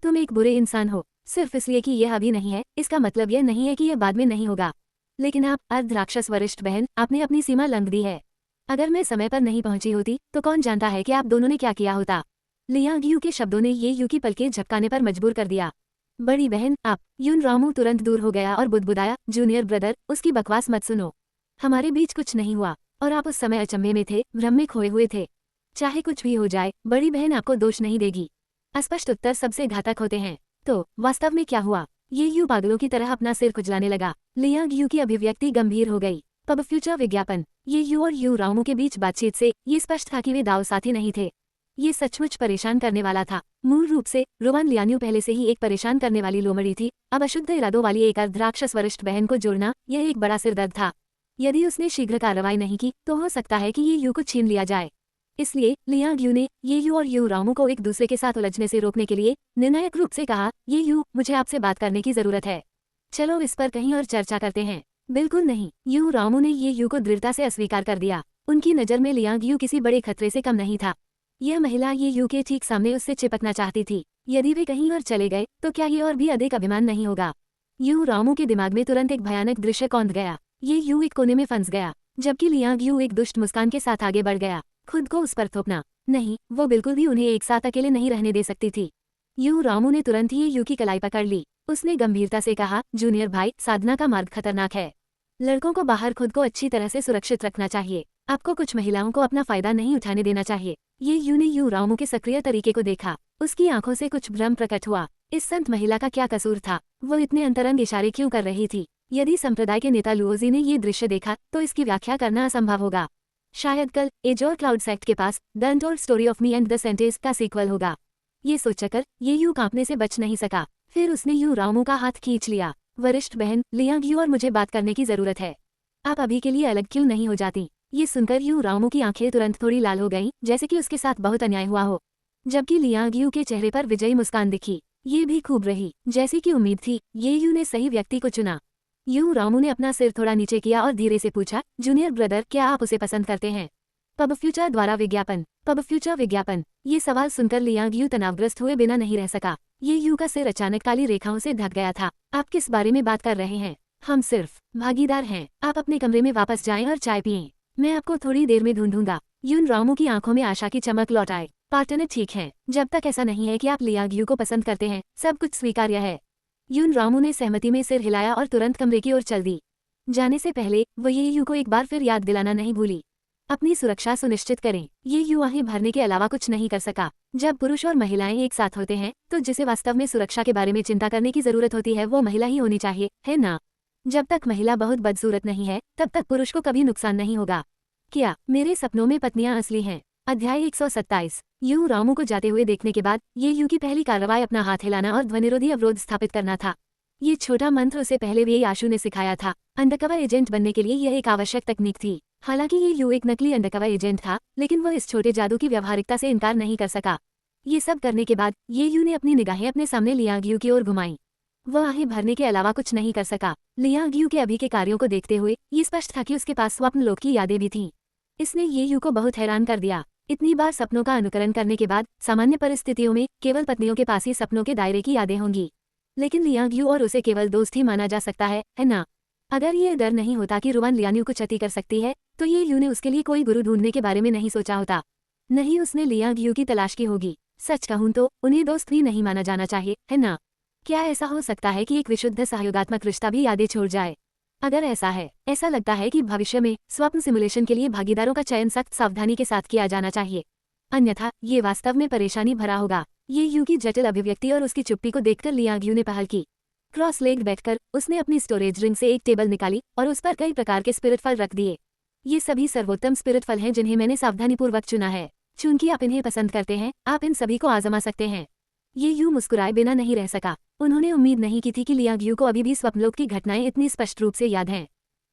तुम एक बुरे इंसान हो। सिर्फ इसलिए कि यह अभी नहीं है, इसका मतलब यह नहीं है कि यह बाद में नहीं होगा। लेकिन आप अर्धराक्षस वरिष्ठ बहन, आपने अपनी सीमा लंघ दी है। अगर मैं समय पर नहीं पहुंची होती तो कौन जानता है कि आप दोनों ने क्या किया होता। लियांग यू के शब्दों ने ये यू की पलकें झपकाने पर मजबूर कर दिया। बड़ी बहन आप। यून रामू तुरंत दूर हो गया और बुदबुदाया, जूनियर ब्रदर, उसकी बकवास मत सुनो। हमारे बीच कुछ नहीं हुआ और आप उस समय अचंभे में थे, भ्रम में खोए हुए थे। चाहे कुछ भी हो जाए, बड़ी बहन आपको दोष नहीं देगी। अस्पष्ट उत्तर सबसे घातक होते हैं। तो वास्तव में क्या हुआ? ये यू पागलों की तरह अपना सिर खुजलाने लगा। लियांग यू की अभिव्यक्ति गंभीर हो गई। पब फ्यूचर विज्ञापन। ये यू और यू रामू के बीच बातचीत से ये स्पष्ट था कि वे दाव साथी नहीं थे। ये सचमुच परेशान करने वाला था। मूल रूप से रोवान लियान्यू पहले से ही एक परेशान करने वाली लोमड़ी थी। अब अशुद्ध इरादों वाली एक अर्धराक्षस वरिष्ठ बहन को जोड़ना, यह एक बड़ा सिरदर्द था। यदि उसने शीघ्र कार्रवाई नहीं की तो हो सकता है कि ये यू को छीन लिया जाए। इसलिए लियांग यू ने ये यू और यू रामू को एक दूसरे के साथ उलझने से रोकने के लिए निर्णायक रूप से कहा, ये यू, मुझे आपसे बात करने की जरूरत है। चलो इस पर कहीं और चर्चा करते हैं। बिल्कुल नहीं। यू रामू ने ये यू को दृढ़ता से अस्वीकार कर दिया। उनकी नज़र में लियांग यू किसी बड़े खतरे से कम नहीं था। यह महिला ये यू के ठीक सामने उससे चिपकना चाहती थी। यदि वे कहीं और चले गए तो क्या ये और भी अधिक अभिमान नहीं होगा? यू रामू के दिमाग में तुरंत एक भयानक दृश्य कौंध गया। ये यू एक कोने में फंस गया, जबकि लियांग यू एक दुष्ट मुस्कान के साथ आगे बढ़ गया। खुद को उस पर थोपना नहीं, वो बिल्कुल भी उन्हें एक साथ अकेले नहीं रहने दे सकती थी। यू रामू ने तुरंत ही यू की कलाई पकड़ ली। उसने गंभीरता से कहा, जूनियर भाई, साधना का मार्ग खतरनाक है। लड़कों को बाहर खुद को अच्छी तरह से सुरक्षित रखना चाहिए। आपको कुछ महिलाओं को अपना फायदा नहीं उठाने देना चाहिए। ये यू ने यू रामू के सक्रिय तरीके को देखा। उसकी आंखों से कुछ भ्रम प्रकट हुआ। इस संत महिला का क्या कसूर था? वो इतने अंतरंग इशारे क्यों कर रही थी? यदि संप्रदाय के नेता लुओजी ने ये दृश्य देखा तो इसकी व्याख्या करना असंभव होगा। शायद कल एज और क्लाउड सेक्ट के पास the untold story of me and the सेंटेज का सीक्वल होगा। ये सोचकर ये यू कांपने से बच नहीं सका। फिर उसने यू रामू का हाथ खींच लिया। वरिष्ठ बहन, लियांग यू और मुझे बात करने की जरूरत है। आप अभी के लिए अलग क्यों नहीं हो जाती? ये सुनकर यू रामू की आंखें तुरंत थोड़ी लाल हो गईं, जैसे कि उसके साथ बहुत अन्याय हुआ हो। जबकि लियांग यू के चेहरे पर विजयी मुस्कान दिखी। ये भी खूब रही, जैसी कि उम्मीद थी, ये यू ने सही व्यक्ति को चुना। यू रामू ने अपना सिर थोड़ा नीचे किया और धीरे से पूछा, जूनियर ब्रदर, क्या आप उसे पसंद करते हैं? पब फ्यूचर द्वारा विज्ञापन। पब फ्यूचर विज्ञापन। ये सवाल सुनकर लियांग यू तनावग्रस्त हुए बिना नहीं रह सका। ये यू का सिर अचानक काली रेखाओं से ढक गया था। आप किस बारे में बात कर रहे हैं? हम सिर्फ भागीदार हैं। आप अपने कमरे में वापस जाएं और चाय पिएं। मैं आपको थोड़ी देर में ढूंढूंगा। यून रामू की आंखों में आशा की चमक लौट आए। पार्टनर ठीक है, जब तक ऐसा नहीं है कि आप लियांग यू को पसंद करते हैं, सब कुछ स्वीकार्य है। यून रामू ने सहमति में सिर हिलाया और तुरंत कमरे की ओर चल दी। जाने से पहले वो ये यू को एक बार फिर याद दिलाना नहीं भूली, अपनी सुरक्षा सुनिश्चित करें। ये यू आहें भरने के अलावा कुछ नहीं कर सका। जब पुरुष और महिलाएं एक साथ होते हैं तो जिसे वास्तव में सुरक्षा के बारे में चिंता करने की जरूरत होती है वो महिला ही होनी चाहिए, है ना? जब तक महिला बहुत बदसूरत नहीं है तब तक पुरुष को कभी नुकसान नहीं होगा। क्या मेरे सपनों में पत्नियां असली हैं? अध्याय 127। यू रामू को जाते हुए देखने के बाद ये यू की पहली कार्रवाई अपना हाथ हिलाना और ध्वनिरोधी अवरोध स्थापित करना था। ये छोटा मंत्र उसे पहले भी आशु ने सिखाया था। अंडरकवर एजेंट बनने के लिए यह एक आवश्यक तकनीक थी। हालांकि ये यू एक नकली अंडरकवर एजेंट था, लेकिन वह इस छोटे जादू की व्यवहारिकता से इनकार नहीं कर सका। ये सब करने के बाद ये यू ने अपनी निगाहें अपने सामने लियांग यू की ओर घुमाई। वह आहें भरने के अलावा कुछ नहीं कर सका। लियांग यू के अभी के कार्यों को देखते हुए ये स्पष्ट था कि उसके पास स्वप्न लोक की यादें भी थीं। इसने ये यू को बहुत हैरान कर दिया। इतनी बार सपनों का अनुकरण करने के बाद सामान्य परिस्थितियों में केवल पत्नियों के पास ही सपनों के दायरे की यादें होंगी, लेकिन लियांग यू और उसे केवल दोस्त ही माना जा सकता है ना? अगर ये डर नहीं होता कि रुवान लियांग को क्षति कर सकती है तो ये यू ने उसके लिए कोई गुरु ढूंढने के बारे में नहीं सोचा होता। नहीं, उसने लियांग यू की तलाश की होगी। सच कहूं तो उन्हें दोस्त भी नहीं माना जाना चाहिए, है ना? क्या ऐसा हो सकता है कि एक विशुद्ध सहयोगात्मक रिश्ता भी यादें छोड़ जाए? अगर ऐसा है, ऐसा लगता है कि भविष्य में स्वप्न सिमुलेशन के लिए भागीदारों का चयन सख्त सावधानी के साथ किया जाना चाहिए, अन्यथा ये वास्तव में परेशानी भरा होगा। ये यू की जटिल अभिव्यक्ति और उसकी चुप्पी को देखकर लियांग यू ने पहल की। क्रॉस लेग बैठकर उसने अपनी स्टोरेज रिंग से एक टेबल निकाली और उस पर कई प्रकार के स्पिरिट फल रख दिए। ये सभी सर्वोत्तम स्पिरिट फल हैं जिन्हें मैंने सावधानीपूर्वक चुना है। चूंकि आप इन्हें पसंद करते हैं, आप इन सभी को आजमा सकते हैं। ये यू मुस्कुराए बिना नहीं रह सका। उन्होंने उम्मीद नहीं की थी कि लियांग यू को अभी भी स्वप्नलोक की घटनाएं इतनी स्पष्ट रूप से याद हैं।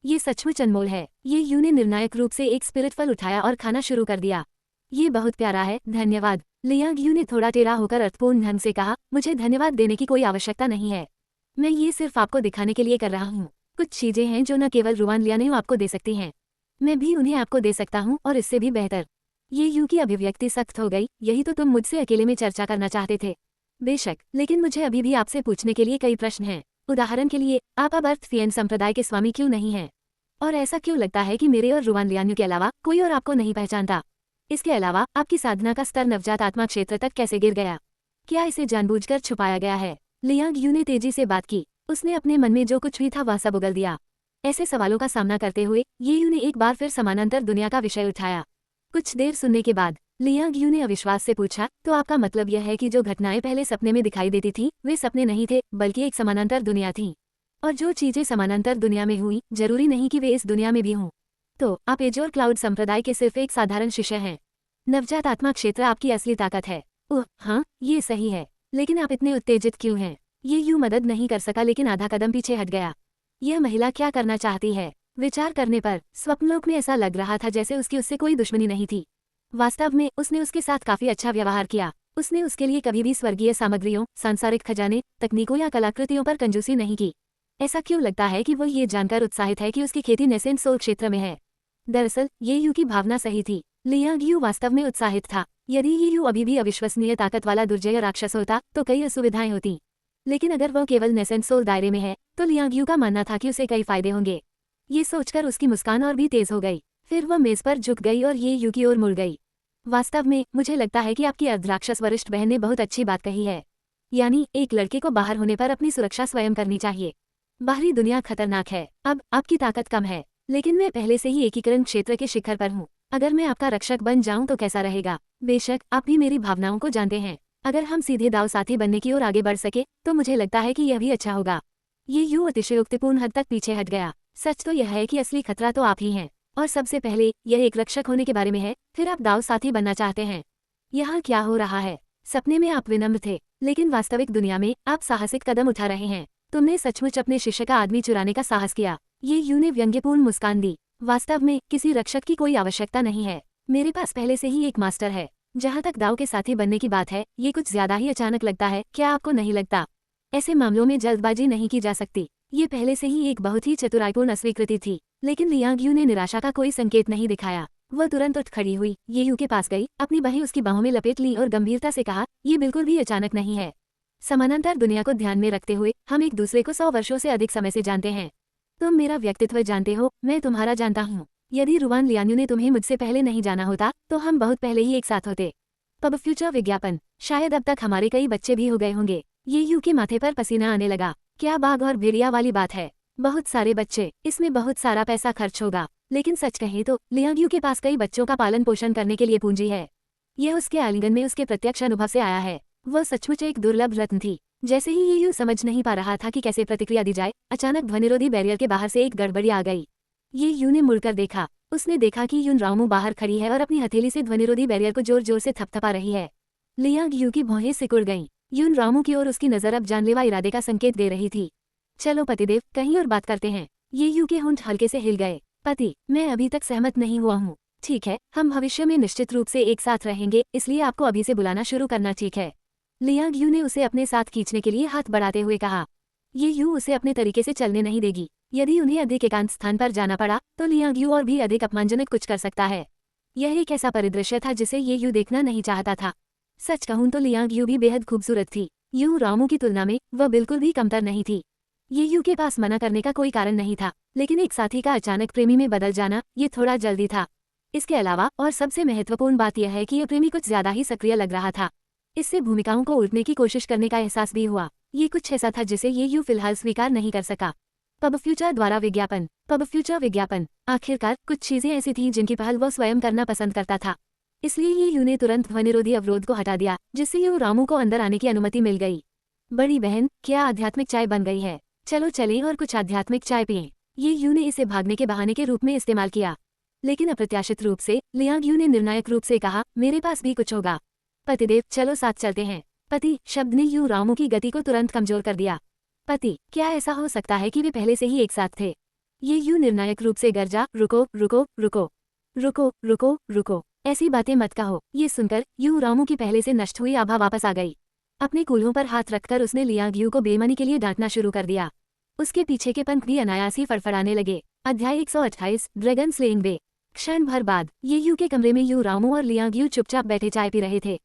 ये सचमुच अनमोल है। ये यू ने निर्णायक रूप से एक स्पिरिट फल उठाया और खाना शुरू कर दिया। ये बहुत प्यारा है, धन्यवाद। लियांग यू ने थोड़ा टेढ़ा होकर अर्थपूर्ण ढंग से कहा, मुझे धन्यवाद देने की कोई आवश्यकता नहीं है। मैं ये सिर्फ आपको दिखाने के लिए कर रहा हूँ। कुछ चीजें हैं जो न केवल रुवान लियांग आपको दे सकती हैं, मैं भी उन्हें आपको दे सकता हूँ, और इससे भी बेहतर। ये यू की अभिव्यक्ति सख्त हो गई। यही तो तुम मुझसे अकेले में चर्चा करना चाहते थे। बेशक, लेकिन मुझे अभी भी आपसे पूछने के लिए कई प्रश्न हैं। उदाहरण के लिए, आप अब अर्थ फियन संप्रदाय के स्वामी क्यों नहीं हैं? और ऐसा क्यों लगता है कि मेरे और रुवान लियांग के अलावा कोई और आपको नहीं पहचानता? इसके अलावा आपकी साधना का स्तर नवजात आत्मा क्षेत्र तक कैसे गिर गया? क्या इसे जानबूझकर छुपाया गया है? लियांग यू ने तेजी से बात की। उसने अपने मन में जो कुछ भी था वह सब उगल दिया। ऐसे सवालों का सामना करते हुए ये यू ने एक बार फिर समानांतर दुनिया का विषय उठाया। कुछ देर सुनने के बाद लियांग यू ने अविश्वास से पूछा, तो आपका मतलब यह है कि जो घटनाएं पहले सपने में दिखाई देती थीं, वे सपने नहीं थे बल्कि एक समानांतर दुनिया थी? और जो चीजें समानांतर दुनिया में हुई, जरूरी नहीं कि वे इस दुनिया में भी हों। तो आप एजोर क्लाउड संप्रदाय के सिर्फ एक साधारण शिष्य हैं। नवजात आत्मा क्षेत्र आपकी असली ताकत है। ओह हाँ, ये सही है। लेकिन आप इतने उत्तेजित क्यों हैं? ये यू मदद नहीं कर सका, लेकिन आधा कदम पीछे हट गया। यह महिला क्या करना चाहती है? विचार करने पर स्वप्नलोक में ऐसा लग रहा था जैसे उसकी उससे कोई दुश्मनी नहीं थी। वास्तव में उसने उसके साथ काफी अच्छा व्यवहार किया। उसने उसके लिए कभी भी स्वर्गीय सामग्रियों, सांसारिक खजाने, तकनीकों या कलाकृतियों पर कंजूसी नहीं की। ऐसा क्यों लगता है कि वो ये जानकर उत्साहित है कि उसकी खेती नेसेंट सोल क्षेत्र में है? दरअसल ये यू की भावना सही थी। लियांग यू वास्तव में उत्साहित था। यदि ये यू अभी भी अविश्वसनीय ताकत वाला दुर्जय राक्षस होता तो कई असुविधाएं होती, लेकिन अगर वह केवल नेसेंट सोल दायरे में है तो लियांग यू का मानना था कि उसे कई फायदे होंगे। ये सोचकर उसकी मुस्कान और भी तेज हो गई। फिर वह मेज पर झुक गई और ये यू की ओर मुड़ गई। वास्तव में मुझे लगता है कि आपकी अर्धराक्षस वरिष्ठ बहन ने बहुत अच्छी बात कही है। यानी एक लड़के को बाहर होने पर अपनी सुरक्षा स्वयं करनी चाहिए। बाहरी दुनिया खतरनाक है। अब आपकी ताकत कम है, लेकिन मैं पहले से ही एकीकरण क्षेत्र के शिखर पर हूँ। अगर मैं आपका रक्षक बन जाऊं तो कैसा रहेगा? बेशक, आप भी मेरी भावनाओं को जानते हैं। अगर हम सीधे दाव साथी बनने की ओर आगे बढ़ सके तो मुझे लगता है कि यह भी अच्छा होगा। ये यू अतिशयोक्तिपूर्ण हद तक पीछे हट गया। सच तो यह है कि असली खतरा तो आप ही हैं, और सबसे पहले यह एक रक्षक होने के बारे में है, फिर आप दाव साथी बनना चाहते हैं। यहाँ क्या हो रहा है? सपने में आप विनम्र थे, लेकिन वास्तविक दुनिया में आप साहसिक कदम उठा रहे हैं। तुमने सचमुच अपने शिष्य का आदमी चुराने का साहस किया। ये यू ने व्यंग्यपूर्ण मुस्कान दी। वास्तव में किसी रक्षक की कोई आवश्यकता नहीं है, मेरे पास पहले से ही एक मास्टर है। जहाँ तक दाव के साथी बनने की बात है, ये कुछ ज्यादा ही अचानक लगता है, क्या आपको नहीं लगता? ऐसे मामलों में जल्दबाजी नहीं की जा सकती। ये पहले से ही एक बहुत ही चतुराईपूर्ण अस्वीकृति थी, लेकिन लियांग यू ने निराशा का कोई संकेत नहीं दिखाया। वह तुरंत उठ खड़ी हुई, ये यू के पास गई, अपनी बाहें उसकी बाहों में लपेट ली और गंभीरता से कहा, ये बिल्कुल भी अचानक नहीं है। समानांतर दुनिया को ध्यान में रखते हुए हम एक दूसरे को 100 वर्षों से अधिक समय से जानते हैं। तुम मेरा व्यक्तित्व जानते हो, मैं तुम्हारा जानता हूँ। यदि रुआन लियान्यू ने तुम्हें मुझसे पहले नहीं जाना होता तो हम बहुत पहले ही एक साथ होते। पब फ्यूचर विज्ञापन, शायद अब तक हमारे कई बच्चे भी हो गए होंगे। ये यू के माथे पर पसीना आने लगा। क्या बाघ और भेड़िया वाली बात है? बहुत सारे बच्चे, इसमें बहुत सारा पैसा खर्च होगा, लेकिन सच कहें तो लियांग यू के पास कई बच्चों का पालन पोषण करने के लिए पूंजी है। यह उसके आलिंगन में उसके प्रत्यक्ष अनुभव से आया है। वह सचमुच एक दुर्लभ रत्न थी। जैसे ही ये यू समझ नहीं पा रहा था कि कैसे प्रतिक्रिया दी जाए, अचानक ध्वनिरोधी बैरियर के बाहर से एक गड़बड़ी आ गई। ये यू ने मुड़कर देखा। उसने देखा कि यून रामू बाहर खड़ी है और अपनी हथेली से ध्वनिरोधी बैरियर को जोर जोर से थपथपा रही है। लियांग यू की भौहें सिकुड़ गईं। यून रामू की ओर उसकी नजर अब जानलेवा इरादे का संकेत दे रही थी। चलो पतिदेव, कहीं और बात करते हैं। ये यू के होंठ हल्के से हिल गए। पति, मैं अभी तक सहमत नहीं हुआ हूँ। ठीक है, हम भविष्य में निश्चित रूप से एक साथ रहेंगे, इसलिए आपको अभी से बुलाना शुरू करना ठीक है। लियांग यू ने उसे अपने साथ खींचने के लिए हाथ बढ़ाते हुए कहा। ये यू उसे अपने तरीके से चलने नहीं देगी। यदि उन्हें अधिक एकांत स्थान पर जाना पड़ा तो लियांग यू और भी अधिक अपमानजनक कुछ कर सकता है। यह एक ऐसा परिदृश्य था जिसे ये यू देखना नहीं चाहता था। सच कहूं तो लियांग यू भी बेहद खूबसूरत थी। यू रामू की तुलना में वह बिल्कुल भी कमतर नहीं थी। ये यू के पास मना करने का कोई कारण नहीं था, लेकिन एक साथी का अचानक प्रेमी में बदल जाना ये थोड़ा जल्दी था। इसके अलावा और सबसे महत्वपूर्ण बात यह है कि यह प्रेमी कुछ ज्यादा ही सक्रिय लग रहा था। इससे भूमिकाओं को उल्टने की कोशिश करने का एहसास भी हुआ। ये कुछ ऐसा था जिसे ये यू फिलहाल स्वीकार नहीं कर सका। पब फ्यूचर द्वारा विज्ञापन। पब फ्यूचर विज्ञापन, आखिरकार कुछ चीजें ऐसी थीं जिनकी पहल वह स्वयं करना पसंद करता था। इसलिए ये यू ने तुरंत ध्वनिरोधी अवरोध को हटा दिया, जिससे यू रामू को अंदर आने की अनुमति मिल गई। बड़ी बहन, क्या आध्यात्मिक चाय बन गई है? चलो चलें और कुछ आध्यात्मिक चाय पिएं। ये यू ने इसे भागने के बहाने के रूप में इस्तेमाल किया, लेकिन अप्रत्याशित रूप से लियांग यू ने निर्णायक रूप से कहा, मेरे पास भी कुछ होगा। पतिदेव, चलो साथ चलते हैं। पति शब्द ने यू रामू की गति को तुरंत कमजोर कर दिया। पति, क्या ऐसा हो सकता है कि वे पहले से ही एक साथ थे? ये यू निर्णायक रूप से गरजा, रुको रुको रुको रुको रुको रुको, ऐसी बातें मत कहो। ये सुनकर यू रामू की पहले से नष्ट हुई आभा वापस आ गई। अपने कूल्हों पर हाथ रखकर उसने लियांग यू को बेईमानी के लिए डांटना शुरू कर दिया। उसके पीछे के पंख भी अनायास ही फड़फड़ाने लगे। अध्याय 128, ड्रैगन स्लेइंग डे। क्षण भर बाद ये यू के कमरे में यू रामू और लियांग यू चुपचाप बैठे चाय पी रहे थे।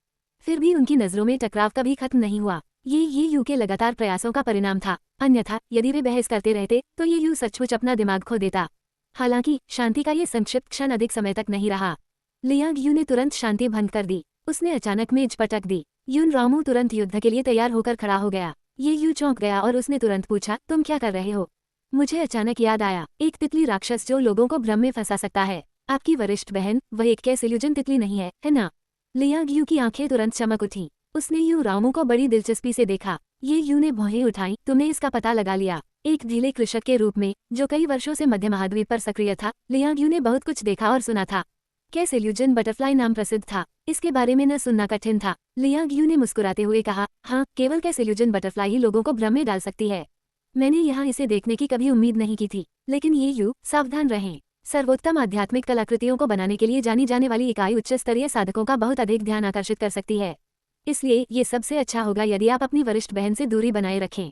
फिर भी उनकी नजरों में टकराव कभी खत्म नहीं हुआ। ये यू के लगातार प्रयासों का परिणाम था, अन्यथा यदि वे बहस करते रहते तो ये यू सचमुच अपना दिमाग खो देता। हालांकि शांति का ये संक्षिप्त क्षण अधिक समय तक नहीं रहा। लियांग यू ने तुरंत शांति भंग कर दी। उसने अचानक मेज पटक दी। यून रामू तुरंत युद्ध के लिए तैयार होकर खड़ा हो गया। ये यू चौंक गया और उसने तुरंत पूछा, तुम क्या कर रहे हो? मुझे अचानक याद आया, एक तितली राक्षस जो लोगों को भ्रम में फंसा सकता है। आपकी वरिष्ठ बहन, वह एक कैसिल्यूजन तितली नहीं है ना? लियांग यू की आंखें तुरंत चमक उठी। उसने यू रामू को बड़ी दिलचस्पी से देखा। ये यू ने भौहें उठाई, तुमने इसका पता लगा लिया? एक ढीले कृषक के रूप में जो कई वर्षों से मध्य महाद्वीप पर सक्रिय था, लियांग यू ने बहुत कुछ देखा और सुना था। कैसिल्यूजन बटरफ्लाई नाम प्रसिद्ध था, इसके बारे में न सुनना कठिन था। लियांग यू ने मुस्कुराते हुए कहा, हाँ, केवल कैसिल्यूजन बटरफ्लाई ही लोगों को भ्रम में डाल सकती है। मैंने यहाँ इसे देखने की कभी उम्मीद नहीं की थी, लेकिन ये यू, सावधान रहें। सर्वोत्तम आध्यात्मिक कलाकृतियों को बनाने के लिए जानी जाने वाली इकाई उच्च स्तरीय साधकों का बहुत अधिक ध्यान आकर्षित कर सकती है। इसलिए ये सबसे अच्छा होगा यदि आप अपनी वरिष्ठ बहन से दूरी बनाए रखें।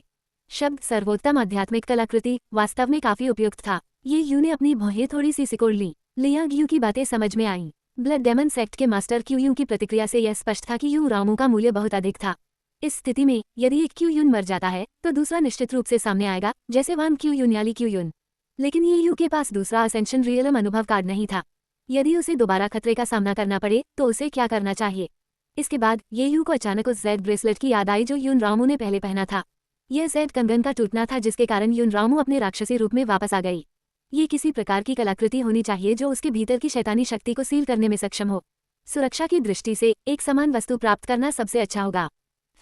शब्द सर्वोत्तम आध्यात्मिक कलाकृति वास्तव में काफी उपयुक्त था। ये यू ने अपनी भौहें थोड़ी सी सिकोड़ ली। लियांग यू की बातें समझ में आईं। ब्लड डेमन सेक्ट के मास्टर क्यू यू की प्रतिक्रिया से यह स्पष्ट था कि यू रामू का मूल्य बहुत अधिक था। इस स्थिति में यदि एक क्यू यून मर जाता है तो दूसरा निश्चित रूप से सामने आएगा, जैसे वान क्यू यून याली क्यू यून। लेकिन ये यू के पास दूसरा असेंशन रियलम अनुभव कार्ड नहीं था। यदि उसे दोबारा खतरे का सामना करना पड़े तो उसे क्या करना चाहिए? इसके बाद ये यू को अचानक उस जेड ब्रेसलेट की याद आई जो यून रामू ने पहले पहना था। यह जेड कंगन का टूटना था जिसके कारण यून रामू अपने राक्षसी रूप में वापस आ गई। ये किसी प्रकार की कलाकृति होनी चाहिए जो उसके भीतर की शैतानी शक्ति को सील करने में सक्षम हो। सुरक्षा की दृष्टि से एक समान वस्तु प्राप्त करना सबसे अच्छा होगा।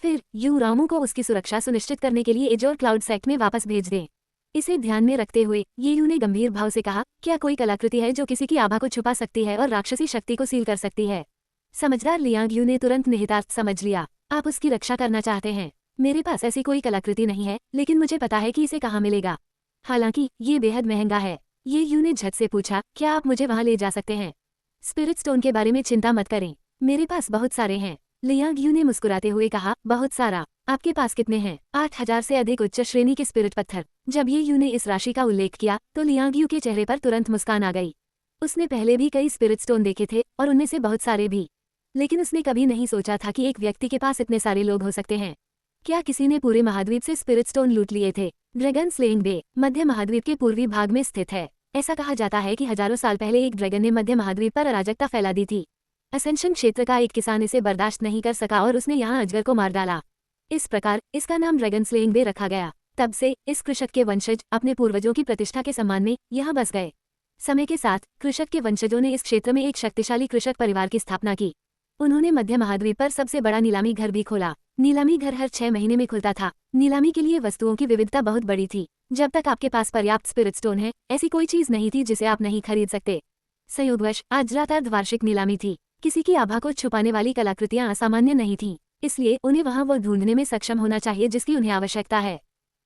फिर यू रामू को उसकी सुरक्षा सुनिश्चित करने के लिए एजोर क्लाउड सेक्ट में वापस भेज दें। इसे ध्यान में रखते हुए ये यू ने गंभीर भाव से कहा, क्या कोई कलाकृति है जो किसी की आभा को छुपा सकती है और राक्षसी शक्ति को सील कर सकती है? समझदार लियांग यू ने तुरंत निहितार्थ समझ लिया। आप उसकी रक्षा करना चाहते हैं। मेरे पास ऐसी कोई कलाकृति नहीं है, लेकिन मुझे पता है कि इसे कहाँ मिलेगा। हालांकि ये बेहद महंगा है। ये यू ने झट से पूछा, क्या आप मुझे वहाँ ले जा सकते हैं? स्पिरिट स्टोन के बारे में चिंता मत करें, मेरे पास बहुत सारे हैं। लियांग यू ने मुस्कुराते हुए कहा, बहुत सारा? आपके पास कितने हैं? 8,000 से अधिक उच्च श्रेणी के स्पिरिट पत्थर। जब ये यू ने इस राशि का उल्लेख किया तो लियांग यू के चेहरे पर तुरंत मुस्कान आ गई। उसने पहले भी कई स्पिरिट स्टोन देखे थे और उनमें से बहुत सारे भी, लेकिन उसने कभी नहीं सोचा था कि एक व्यक्ति के पास इतने सारे लोग हो सकते हैं। क्या किसी ने पूरे महाद्वीप से स्पिरिट स्टोन लूट लिए थे? ड्रैगन स्लेइंग बे मध्य महाद्वीप के पूर्वी भाग में स्थित है। ऐसा कहा जाता है कि हजारों साल पहले एक ड्रैगन ने मध्य महाद्वीप पर अराजकता फैला दी थी। असेंशन क्षेत्र का एक किसान इसे बर्दाश्त नहीं कर सका और उसने यहाँ अजगर को मार डाला। इस प्रकार इसका नाम ड्रैगन स्लेइंग बे रखा गया। तब से इस कृषक के वंशज अपने पूर्वजों की प्रतिष्ठा के सम्मान में यहाँ बस गए। समय के साथ कृषक के वंशजों ने इस क्षेत्र में एक शक्तिशाली कृषक परिवार की स्थापना की। उन्होंने मध्य महाद्वीप पर सबसे बड़ा नीलामी घर भी खोला। नीलामी घर हर 6 महीने में खुलता था। नीलामी के लिए वस्तुओं की विविधता बहुत बड़ी थी। जब तक आपके पास पर्याप्त स्पिरिट स्टोन है, ऐसी कोई चीज नहीं थी जिसे आप नहीं खरीद सकते। संयोगवश आज रात अर्धवार्षिक नीलामी थी। किसी की आभा को छुपाने वाली कलाकृतियां असामान्य नहीं थीं, इसलिए उन्हें वहां वो ढूंढने में सक्षम होना चाहिए जिसकी उन्हें आवश्यकता है।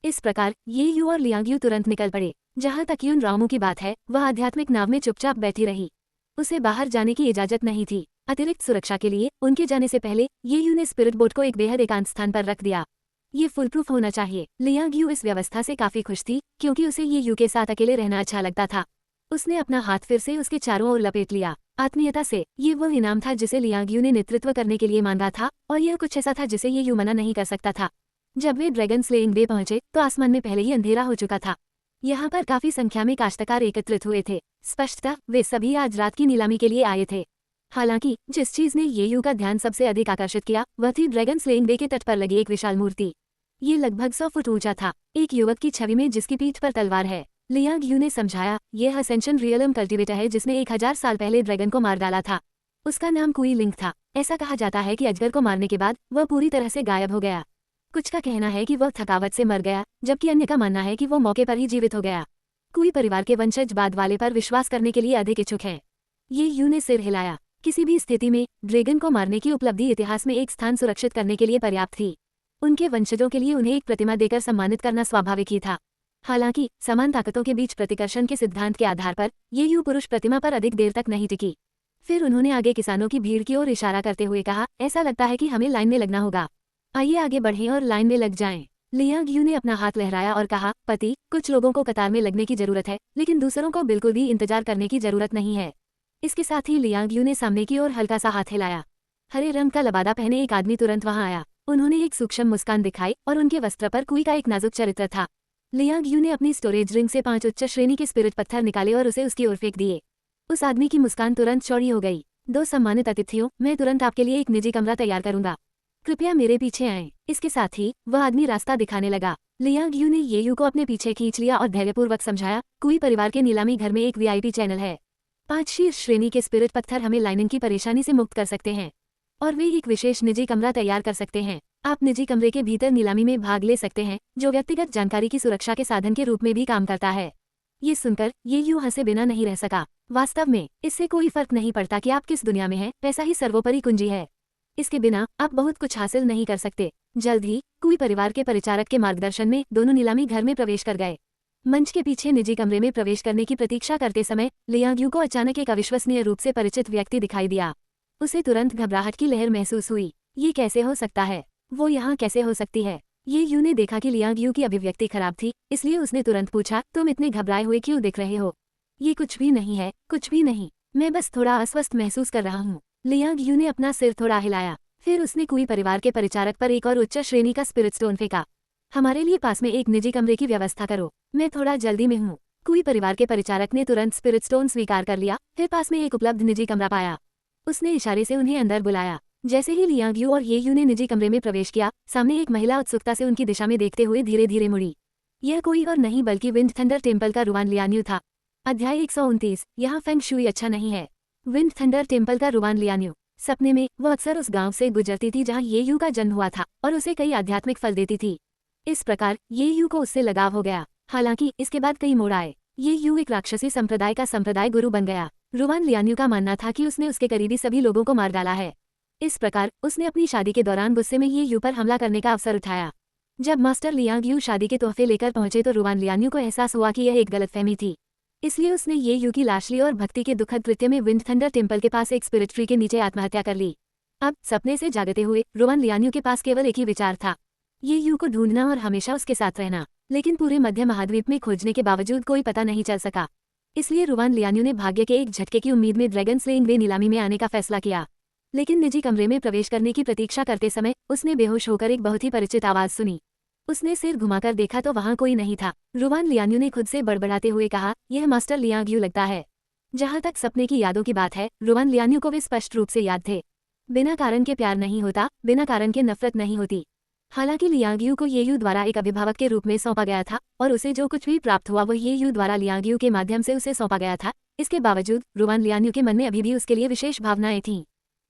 इस प्रकार ये यू और लियांग यू तुरंत निकल पड़े। जहां तक यून रामू की बात है, वह आध्यात्मिक नाव में चुपचाप बैठी रही। उसे बाहर जाने की इजाजत नहीं थी। अतिरिक्त सुरक्षा के लिए उनके जाने से पहले ये यू ने स्पिरिट बोट को एक बेहद एकांत स्थान पर रख दिया। ये फुल प्रूफ होना चाहिए। लियांग यू इस व्यवस्था से काफी खुश थी क्योंकि उसे ये यू के साथ अकेले रहना अच्छा लगता था। उसने अपना हाथ फिर से उसके चारों ओर लपेट लिया। आत्मीयता से ये वह इनाम था जिसे लियांग यू ने नेतृत्व करने के लिए मांगा था और यह कुछ ऐसा था जिसे ये यू मना नहीं कर सकता था। जब वे ड्रैगन स्लेइंग बे पहुंचे तो आसमान में पहले ही अंधेरा हो चुका था। यहाँ पर काफी संख्या में काश्तकार एकत्रित हुए थे। स्पष्टतः वे सभी आज रात की नीलामी के लिए आए थे। हालांकि जिस चीज ने ये यू का ध्यान सबसे अधिक आकर्षित किया वह थी ड्रैगन स्लेइंग बे के तट पर लगी एक विशाल मूर्ति। ये लगभग 100 फुट ऊंचा था, एक युवक की छवि में जिसकी पीठ पर तलवार है। लियांग यू ने समझाया, यह असेंशन रियलम कल्टिवेटर है जिसने 1000 साल पहले ड्रैगन को मार डाला था। उसका नाम कुई लिंग था। ऐसा कहा जाता है कि अजगर को मारने के बाद वह पूरी तरह से गायब हो गया। कुछ का कहना है कि वह थकावट से मर गया, जबकि अन्य का मानना है कि वो मौके पर ही जीवित हो गया। कुई परिवार के वंशज बाद वाले पर विश्वास करने के लिए अधिक इच्छुक हैं। ये यू ने सिर हिलाया। किसी भी स्थिति में ड्रैगन को मारने की उपलब्धि इतिहास में एक स्थान सुरक्षित करने के लिए पर्याप्त थी। उनके वंशजों के लिए उन्हें एक प्रतिमा देकर सम्मानित करना स्वाभाविक ही था। हालांकि समान ताकतों के बीच प्रतिकर्षण के सिद्धांत के आधार पर ये यू पुरुष प्रतिमा पर अधिक देर तक नहीं टिकी। फिर उन्होंने आगे किसानों की भीड़ की ओर इशारा करते हुए कहा, ऐसा लगता है कि हमें लाइन में लगना होगा। आइए आगे बढ़ें और लाइन में लग जाएं। लियांग यू ने अपना हाथ लहराया और कहा, पति, कुछ लोगों को कतार में लगने की जरूरत है, लेकिन दूसरों को बिल्कुल भी इंतजार करने की जरूरत नहीं है। इसके साथ ही लियांग यू ने सामने की ओर हल्का सा हाथ हिलाया। हरे रंग का लबादा पहने एक आदमी तुरंत वहां आया। उन्होंने एक सूक्ष्म मुस्कान दिखाई और उनके वस्त्र पर कुई का एक नाजुक चरित्र था। लियांग यू ने अपनी स्टोरेज रिंग से 5 उच्च श्रेणी के स्पिरिट पत्थर निकाले और उसे उसकी ओर फेंक दिए। उस आदमी की मुस्कान तुरंत चौड़ी हो गई। 2 सम्मानित अतिथियों, मैं तुरंत आपके लिए एक निजी कमरा तैयार करूंगा, कृपया मेरे पीछे आएं। इसके साथ ही वह आदमी रास्ता दिखाने लगा। लियांग यू ने ये यू को अपने पीछे खींच लिया और धैर्यपूर्वक समझाया, कुई परिवार के नीलामी घर में एक वीआईपी चैनल है। 5 शीर्ष श्रेणी के स्पिरिट पत्थर हमें लाइनिंग की परेशानी से मुक्त कर सकते हैं और वे एक विशेष निजी कमरा तैयार कर सकते हैं। आप निजी कमरे के भीतर नीलामी में भाग ले सकते हैं, जो व्यक्तिगत जानकारी की सुरक्षा के साधन के रूप में भी काम करता है। ये सुनकर ये यू हंसे बिना नहीं रह सका। वास्तव में इससे कोई फर्क नहीं पड़ता कि आप किस दुनिया में हैं, पैसा ही सर्वोपरि कुंजी है। इसके बिना आप बहुत कुछ हासिल नहीं कर सकते। जल्द ही कुई परिवार के परिचारक के मार्गदर्शन में दोनों नीलामी घर में प्रवेश कर गए। मंच के पीछे निजी कमरे में प्रवेश करने की प्रतीक्षा करते समय लियांग यू को अचानक एक अविश्वसनीय रूप से परिचित व्यक्ति दिखाई दिया। उसे तुरंत घबराहट की लहर महसूस हुई। ये कैसे हो सकता है? वो यहाँ कैसे हो सकती है? ये यू ने देखा कि लियांग यू की अभिव्यक्ति खराब थी, इसलिए उसने तुरंत पूछा, तुम इतने घबराए हुए क्यों दिख रहे हो? ये कुछ भी नहीं है, कुछ भी नहीं, मैं बस थोड़ा अस्वस्थ महसूस कर रहा हूँ। लियांग यू ने अपना सिर थोड़ा हिलाया। फिर उसने कुई परिवार के परिचारक पर एक और उच्च श्रेणी का स्पिरिट स्टोन फेंका। हमारे लिए पास में एक निजी कमरे की व्यवस्था करो, मैं थोड़ा जल्दी में हूँ। कुई परिवार के परिचारक ने तुरंत स्पिरिट स्टोन स्वीकार कर लिया। फिर पास में एक उपलब्ध निजी कमरा पाया। उसने इशारे से उन्हें अंदर बुलाया। जैसे ही लियांग यू और ये यू ने निजी कमरे में प्रवेश किया, सामने एक महिला उत्सुकता से उनकी दिशा में देखते हुए धीरे धीरे मुड़ी। यह कोई और नहीं बल्कि विंड थंडर टेम्पल का रुवान लियान्यू था। अध्याय 129। यहाँ फेंग शुई अच्छा नहीं है। विंड थंडर टेम्पल का रुवान लियान्यू। सपने में वो अक्सर उस गांव से गुजरती थी जहाँ ये यू का जन्म हुआ था और उसे कई आध्यात्मिक फल देती थी। इस प्रकार ये यू को उससे लगाव हो गया। हालांकि इसके बाद कई मोड़ आए। ये यू एक राक्षसी संप्रदाय का संप्रदाय गुरु बन गया। रुवान लियान्यू का मानना था कि उसने उसके करीबी सभी लोगों को मार डाला है। इस प्रकार उसने अपनी शादी के दौरान गुस्से में ये यू पर हमला करने का अवसर उठाया। जब मास्टर लियांग यू शादी के तोहफे लेकर पहुंचे तो रुवान लियान्यू को एहसास हुआ कि यह एक गलतफहमी थी। इसलिए उसने ये यू की लाश ली और भक्ति के दुखद कृत्य में विंड थंडर टेम्पल के पास एक स्पिरिट ट्री के नीचे आत्महत्या कर ली। अब सपने से जागते हुए रोवान लियान्यू के पास केवल एक ही विचार था, ये यू को ढूंढना और हमेशा उसके साथ रहना। लेकिन पूरे मध्य महाद्वीप में खोजने के बावजूद कोई पता नहीं चल सका। इसलिए रोवान लियान्यू ने भाग्य के एक झटके की उम्मीद में ड्रैगन स्लेइंग वे नीलामी में आने का फैसला किया। लेकिन निजी कमरे में प्रवेश करने की प्रतीक्षा करते समय उसने बेहोश होकर एक बहुत ही परिचित आवाज सुनी। उसने सिर घुमाकर देखा तो वहां कोई नहीं था। रोवान लियान्यू ने खुद से बड़बड़ाते हुए कहा, यह मास्टर लियांग यू लगता है। जहां तक सपने की यादों की बात है, रोवान लियान्यू को वे स्पष्ट रूप से याद थे। बिना कारण के प्यार नहीं होता, बिना कारण के नफरत नहीं होती। हालांकि लियांग यू को ये यू द्वारा एक अभिभावक के रूप में सौंपा गया था और उसे जो कुछ भी प्राप्त हुआ वह ये यू द्वारा लियांग यू के माध्यम से उसे सौंपा गया था। इसके बावजूद रोवान लियान्यू के मन में अभी भी उसके लिए विशेष भावनाएं थीं।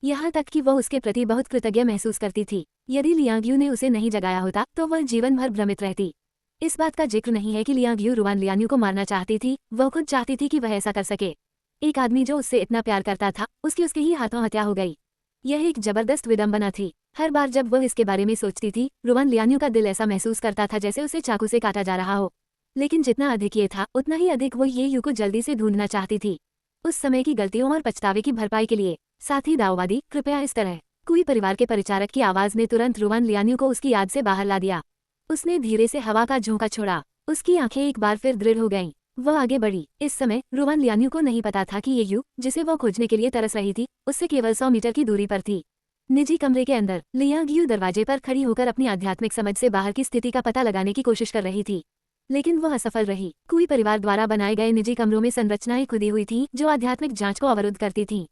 यहाँ तक कि वह उसके प्रति बहुत कृतज्ञ महसूस करती थी। यदि लियांग यू ने उसे नहीं जगाया होता तो वह जीवन भर भ्रमित रहती। इस बात का जिक्र नहीं है कि लियांग यू रोवान लियान्यू को मारना चाहती थी, वह खुद चाहती थी कि वह ऐसा कर सके। एक आदमी जो उससे इतना प्यार करता था, उसकी उसके ही हाथों हत्या हो गई। यह एक जबरदस्त विडंबना थी। हर बार जब वह इसके बारे में सोचती थी, रोवान लियान्यू का दिल ऐसा महसूस करता था जैसे उसे चाकू से काटा जा रहा हो। लेकिन जितना अधिक ये था, उतना ही अधिक वो ये यू को जल्दी से ढूंढना चाहती थी, उस समय की गलतियों और पछतावे की भरपाई के लिए। साथ ही दाऊवादी, कृपया इस तरह। कोई परिवार के परिचारक की आवाज ने तुरंत रोवान लियान्यू को उसकी याद से बाहर ला दिया। उसने धीरे से हवा का झोंका छोड़ा। उसकी आंखें एक बार फिर दृढ़ हो गईं। वह आगे बढ़ी। इस समय रोवान लियान्यू को नहीं पता था कि ये यू, जिसे वह खोजने के लिए तरस रही थी, उससे केवल 100 मीटर की दूरी पर थी। निजी कमरे के अंदर लियांग यू दरवाजे पर खड़ी होकर अपनी आध्यात्मिक समझ से बाहर की स्थिति का पता लगाने की कोशिश कर रही थी, लेकिन वह असफल रही। कोई परिवार द्वारा बनाए गए निजी कमरों में संरचनाएं खुदी हुई थीं जो आध्यात्मिक जांच को अवरुद्ध करती थीं।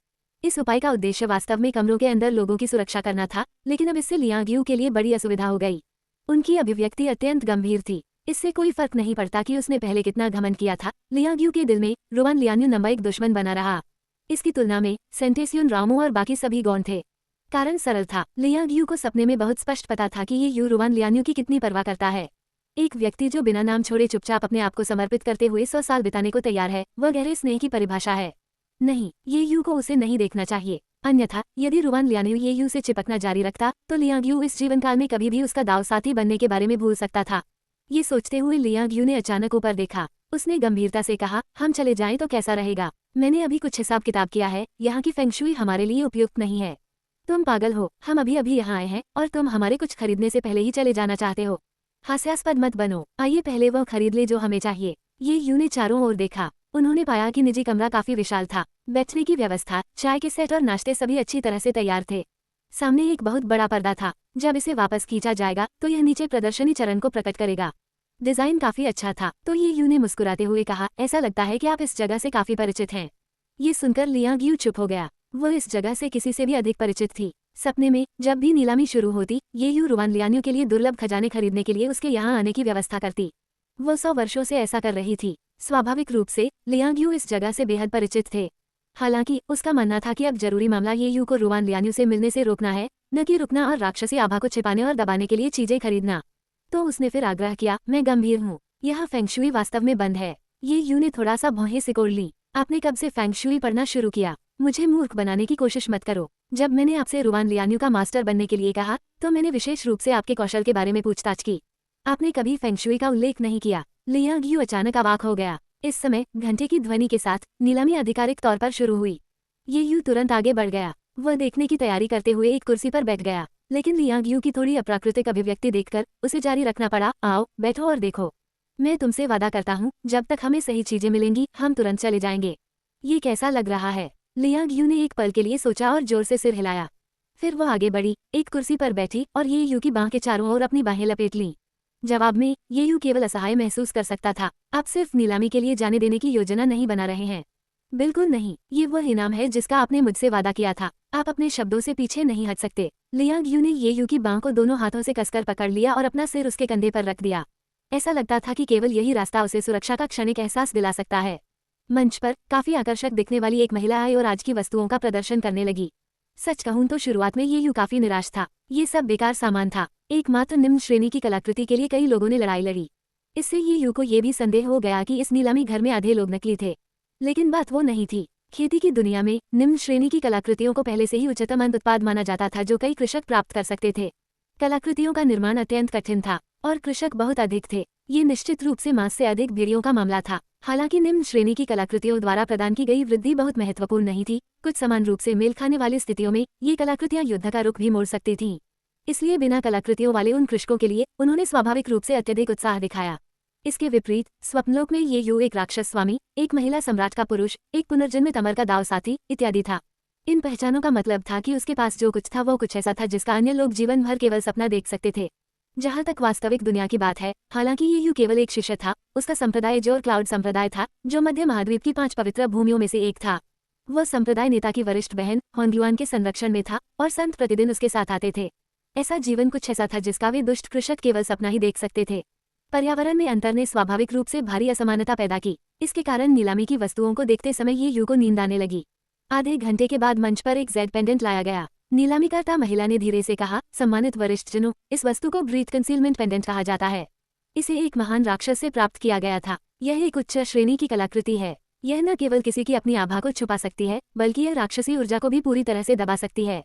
इस उपाय का उद्देश्य वास्तव में कमरों के अंदर लोगों की सुरक्षा करना था, लेकिन अब इससे लियांग यू के लिए बड़ी असुविधा हो गई। उनकी अभिव्यक्ति अत्यंत गंभीर थी। इससे कोई फर्क नहीं पड़ता कि उसने पहले कितना घमंड किया था, लियांग यू के दिल में रोवान लियान्यू नंबर एक दुश्मन बना रहा। इसकी तुलना में सेंटेसियन रामू और बाकी सभी गौण थे। कारण सरल था, लियांग यू को सपने में बहुत स्पष्ट पता था कि ये यू रोवान लियान्यू की कितनी परवाह करता है। एक व्यक्ति जो बिना नाम छोड़े चुपचाप अपने आप को समर्पित करते हुए 100 साल बिताने को तैयार है, वह गहरे स्नेह की परिभाषा है। नहीं, ये यू को उसे नहीं देखना चाहिए। अन्यथा यदि रोवान लियान्यू ये यू से चिपकना जारी रखता तो लियांग यू इस जीवन काल में कभी भी उसका दाव साथी बनने के बारे में भूल सकता था। ये सोचते हुए लियांग यू ने अचानक ऊपर देखा। उसने गंभीरता से कहा, हम चले जाएं तो कैसा रहेगा? मैंने अभी कुछ हिसाब किताब किया है, यहाँ की फेंगशुई हमारे लिए उपयुक्त नहीं है। तुम पागल हो, हम अभी अभी यहाँ आए हैं और तुम हमारे कुछ खरीदने से पहले ही चले जाना चाहते हो। हास्यास्पद मत बनो, आइए पहले वह खरीद ले जो हमें चाहिए। ये यू ने चारों ओर देखा। उन्होंने पाया कि निजी कमरा काफी विशाल था। बैठने की व्यवस्था, चाय के सेट और नाश्ते सभी अच्छी तरह से तैयार थे। सामने एक बहुत बड़ा पर्दा था। जब इसे वापस खींचा जाएगा तो यह नीचे प्रदर्शनी चरण को प्रकट करेगा। डिजाइन काफी अच्छा था। तो ये यू ने मुस्कुराते हुए कहा, ऐसा लगता है कि आप इस जगह से काफी परिचित हैं। ये सुनकर लियांग यू चुप हो गया। वह इस जगह से किसी से भी अधिक परिचित थी। सपने में जब भी नीलामी शुरू होती, ये यू रोवान लियान्यू के लिए दुर्लभ खजाने खरीदने के लिए उसके यहाँ आने की व्यवस्था करती। वह 100 वर्षों से ऐसा कर रही थी। स्वाभाविक रूप से लियांग यू इस जगह से बेहद परिचित थे। हालांकि उसका मानना था कि अब जरूरी मामला ये यू को रोवान लियान्यू से मिलने से रोकना है, न कि रुकना और राक्षसी आभा को छिपाने और दबाने के लिए चीजें खरीदना। तो उसने फिर आग्रह किया, मैं गंभीर हूँ, यह फेंगशुई वास्तव में बंद है। ये यू ने थोड़ा सा भौहें सिकोड़ ली। आपने कब से फेंगशुई पढ़ना शुरू किया? मुझे मूर्ख बनाने की कोशिश मत करो। जब मैंने आपसे रोवान लियान्यू का मास्टर बनने के लिए कहा तो मैंने विशेष रूप से आपके कौशल के बारे में पूछताछ की। आपने कभी फेंगशुई का उल्लेख नहीं किया। लियांग यू अचानक अवाक हो गया। इस समय घंटे की ध्वनि के साथ नीलामी आधिकारिक तौर पर शुरू हुई। ये यू तुरंत आगे बढ़ गया। वह देखने की तैयारी करते हुए एक कुर्सी पर बैठ गया, लेकिन लियांग यू की थोड़ी अप्राकृतिक अभिव्यक्ति देखकर उसे जारी रखना पड़ा। आओ बैठो और देखो। मैं तुमसे वादा करता हूँ, जब तक हमें सही चीजें मिलेंगी हम तुरंत चले जाएंगे। ये कैसा लग रहा है? लियांग यू ने एक पल के लिए सोचा और जोर से सिर हिलाया। फिर वह आगे बढ़ी, एक कुर्सी पर बैठी और ये यू की बाह के चारों ओर अपनी बाहें लपेट लीं। जवाब में ये यू केवल असहाय महसूस कर सकता था। आप सिर्फ नीलामी के लिए जाने देने की योजना नहीं बना रहे हैं। बिल्कुल नहीं, ये वह इनाम है जिसका आपने मुझसे वादा किया था। आप अपने शब्दों से पीछे नहीं हट सकते। लियांग यू ने ये यू की बाह को दोनों हाथों से कसकर पकड़ लिया और अपना सिर उसके कंधे पर रख दिया। ऐसा लगता था कि केवल यही रास्ता उसे सुरक्षा का क्षणिक एहसास दिला सकता है। मंच पर काफी आकर्षक दिखने वाली एक महिला आई और आज की वस्तुओं का प्रदर्शन करने लगी। सच कहूं तो शुरुआत में ये यू काफी निराश था। ये सब बेकार सामान था। एकमात्र निम्न श्रेणी की कलाकृति के लिए कई लोगों ने लड़ाई लड़ी। इससे ये यू को ये भी संदेह हो गया कि इस नीलामी घर में आधे लोग नकली थे। लेकिन बात वो नहीं थी। खेती की दुनिया में निम्न श्रेणी की कलाकृतियों को पहले से ही उच्चतम अंत उत्पाद माना जाता था जो कई कृषक प्राप्त कर सकते थे। कलाकृतियों का निर्माण अत्यंत कठिन था और कृषक बहुत अधिक थे। ये निश्चित रूप से मांस से अधिक भेड़ियों का मामला था। हालांकि निम्न श्रेणी की कलाकृतियों द्वारा प्रदान की गई वृद्धि बहुत महत्वपूर्ण नहीं थी। कुछ समान रूप से मेल खाने वाली स्थितियों में ये कलाकृतियां युद्ध का रुख भी मोड़ सकती थीं। इसलिए बिना कलाकृतियों वाले उन कृषकों के लिए उन्होंने स्वाभाविक रूप से अत्यधिक उत्साह दिखाया। इसके विपरीत स्वप्नलोक में ये युग एक राक्षस स्वामी, एक महिला सम्राट का पुरुष, एक पुनर्जन्मित अमर का दाव साथी इत्यादि था। इन पहचानों का मतलब था कि उसके पास जो कुछ था वो कुछ ऐसा था जिसका अन्य लोग जीवन भर केवल सपना देख सकते थे। जहां तक वास्तविक दुनिया की बात है, हालांकि ये युग केवल एक शिष्य था, उसका संप्रदाय जो क्लाउड संप्रदाय था, जो मध्य महाद्वीप की 5 पवित्र भूमियों में से एक था। वह संप्रदाय नेता की वरिष्ठ बहन होंग्युआन के संरक्षण में था और संत प्रतिदिन उसके साथ आते थे। ऐसा जीवन कुछ ऐसा था जिसका वे दुष्ट कृषक केवल सपना ही देख सकते थे। पर्यावरण में अंतर ने स्वाभाविक रूप से भारी असमानता पैदा की। इसके कारण नीलामी की वस्तुओं को देखते समय ये युग को नींद आने लगी। आधे घंटे के बाद मंच पर एक जेड पेंडेंट लाया गया। नीलामीकर्ता महिला ने धीरे से कहा, सम्मानित वरिष्ठजनों, इस वस्तु को ब्रीथ कंसीलमेंट पेंडेंट कहा जाता है। इसे एक महान राक्षस से प्राप्त किया गया था। यह एक उच्च श्रेणी की कलाकृति है। यह न केवल किसी की अपनी आभा को छुपा सकती है, बल्कि यह राक्षसी ऊर्जा को भी पूरी तरह से दबा सकती है।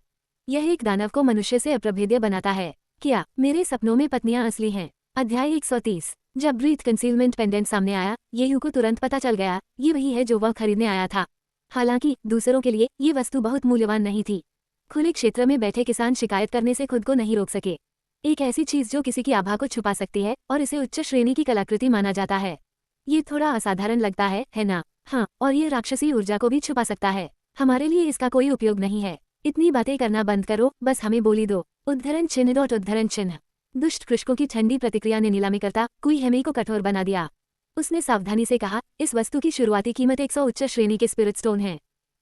यह एक दानव को मनुष्य से अप्रभेद्य बनाता है। क्या मेरे सपनों में पत्नियां असली हैं? अध्याय 130। जब ब्रीथ कंसीलमेंट पेंडेंट सामने आया, येयू को तुरंत पता चल गया, ये वही है जो वह खरीदने आया था। हालांकि दूसरों के लिए ये वस्तु बहुत मूल्यवान नहीं थी। खुले क्षेत्र में बैठे किसान शिकायत करने से खुद को नहीं रोक सके। एक ऐसी चीज जो किसी की आभा को छुपा सकती है और इसे उच्च श्रेणी की कलाकृति माना जाता है। ये थोड़ा असाधारण लगता है ना? हाँ, और ये राक्षसी ऊर्जा को भी छुपा सकता है। हमारे लिए इसका कोई उपयोग नहीं है। इतनी बातें करना बंद करो, बस हमें बोली दो। उद्धरण चिन्ह उद्धरण चिन्ह। दुष्ट कृषकों की ठंडी प्रतिक्रिया ने नीलामीकर्ता कुई हेमी को कठोर बना दिया। उसने सावधानी से कहा, इस वस्तु की शुरुआती कीमत 100 उच्च श्रेणी के स्पिरिट स्टोन है।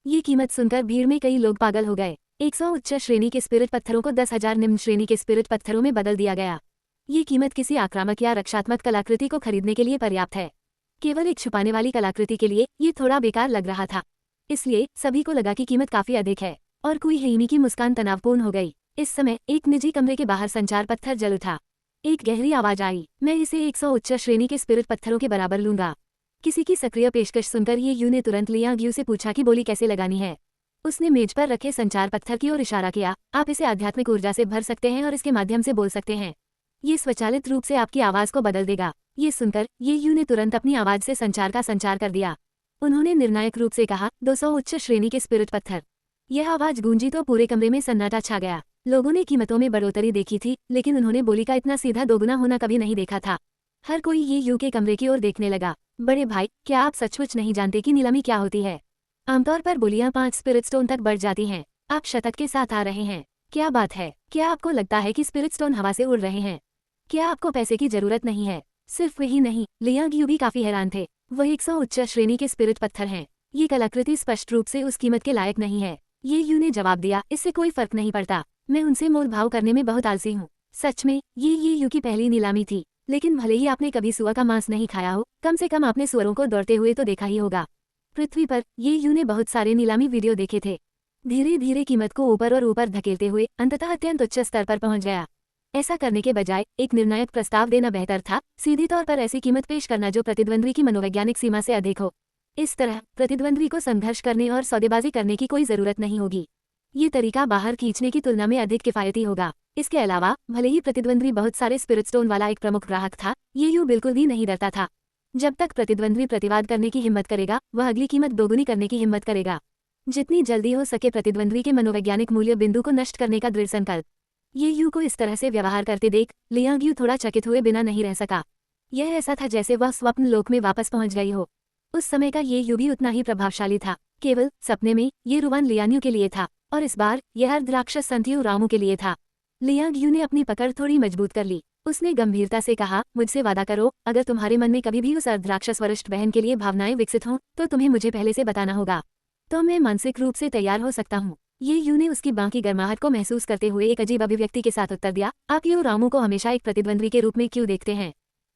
ये कीमत सुनकर भीड़ में कई लोग पागल हो गए। 100 उच्च श्रेणी के स्पिरिट पत्थरों को 10,000 निम्न श्रेणी के स्पिरिट पत्थरों में बदल दिया गया। ये कीमत किसी आक्रामक या रक्षात्मक कलाकृति को खरीदने के लिए पर्याप्त है। केवल एक छुपाने वाली कलाकृति के लिए ये थोड़ा बेकार लग रहा था। इसलिए सभी को लगा कि कीमत काफी अधिक है और कुई हेमी की मुस्कान तनावपूर्ण हो गई। इस समय एक निजी कमरे के बाहर संचार पत्थर जल उठा। एक गहरी आवाज आई, मैं इसे 100 उच्च श्रेणी के स्पिरिट पत्थरों के बराबर लूंगा। किसी की सक्रिय पेशकश सुनकर ये यू ने तुरंत लियांग यू से पूछा कि बोली कैसे लगानी है। उसने मेज पर रखे संचार पत्थर की ओर इशारा किया। आप इसे आध्यात्मिक ऊर्जा से भर सकते हैं और इसके माध्यम से बोल सकते हैं। ये स्वचालित रूप से आपकी आवाज को बदल देगा। ये सुनकर ये यू ने तुरंत अपनी आवाज से संचार का संचार कर दिया। उन्होंने निर्णायक रूप से कहा, 200 उच्च श्रेणी के स्पिरिट पत्थर। यह आवाज गूंजी तो पूरे कमरे में सन्नाटा छा गया। लोगों ने कीमतों में बढ़ोतरी देखी थी, लेकिन उन्होंने बोली का इतना सीधा दोगुना होना कभी नहीं देखा था। हर कोई ये यू के कमरे की ओर देखने लगा। बड़े भाई, क्या आप सचमुच नहीं जानते कि नीलामी क्या होती है? आमतौर पर बोलियां 5 स्पिरिट स्टोन तक बढ़ जाती हैं। आप शतक के साथ आ रहे हैं। क्या बात है? क्या आपको लगता है कि स्पिरिट स्टोन हवा से उड़ रहे हैं? क्या आपको पैसे की जरूरत नहीं है? सिर्फ वही नहीं, लियांग यू भी काफी हैरान थे। वह 100 उच्च श्रेणी के स्पिरिट पत्थर हैं। ये कलाकृति स्पष्ट रूप से उस कीमत के लायक नहीं है। ये यू ने जवाब दिया, इससे कोई फर्क नहीं पड़ता। मैं उनसे मोल भाव करने में बहुत आलसी हूँ। सच में ये यू की पहली नीलामी थी। लेकिन भले ही आपने कभी सुअर का मांस नहीं खाया हो, कम से कम आपने सुअरों को दौड़ते हुए तो देखा ही होगा। पृथ्वी पर ये यू ने बहुत सारे नीलामी वीडियो देखे थे। धीरे धीरे कीमत को ऊपर और ऊपर धकेलते हुए अंततः अत्यंत उच्च स्तर पर पहुंच गया। ऐसा करने के बजाय एक निर्णायक प्रस्ताव देना बेहतर था। सीधे तौर पर ऐसी कीमत पेश करना जो प्रतिद्वंद्वी की मनोवैज्ञानिक सीमा से अधिक हो। इस तरह प्रतिद्वंद्वी को संघर्ष करने और सौदेबाजी करने की कोई जरूरत नहीं होगी। ये तरीका बाहर खींचने की तुलना में अधिक किफायती होगा। इसके अलावा भले ही प्रतिद्वंद्वी बहुत सारे स्पिरिट स्टोन वाला एक प्रमुख ग्राहक था, ये यू बिल्कुल भी नहीं डरता था। जब तक प्रतिद्वंद्वी प्रतिवाद करने की हिम्मत करेगा, वह अगली कीमत दोगुनी करने की हिम्मत करेगा। जितनी जल्दी हो सके प्रतिद्वंद्वी के मनोवैज्ञानिक मूल्य बिंदु को नष्ट करने का दृढ़ संकल्प। ये यू को इस तरह से व्यवहार करते देख लियांग यू थोड़ा चकित हुए बिना नहीं रह सका। यह ऐसा था जैसे वह स्वप्न लोक में वापस पहुंच गई हो। उस समय का ये यू भी उतना ही प्रभावशाली था। केवल सपने में ये रुवान लियान्यू के लिए था और इस बार यह अर्धराक्षस संथियू रामू के लिए था। लियांग यू ने अपनी पकड़ थोड़ी मजबूत कर ली। उसने गंभीरता से कहा, मुझसे वादा करो, अगर तुम्हारे मन में कभी भी उस अर्धराक्षस वरिष्ठ बहन के लिए भावनाएं विकसित हों तो तुम्हें मुझे पहले से बताना होगा। तो मैं मानसिक रूप से तैयार हो सकता हूँ। ये यू ने उसकी बाँ की गर्माहट को महसूस करते हुए एक अजीब अभिव्यक्ति के साथ उत्तर दिया, आप यू रामू को हमेशा एक प्रतिद्वंद्वी के रूप में क्यों देखते हैं?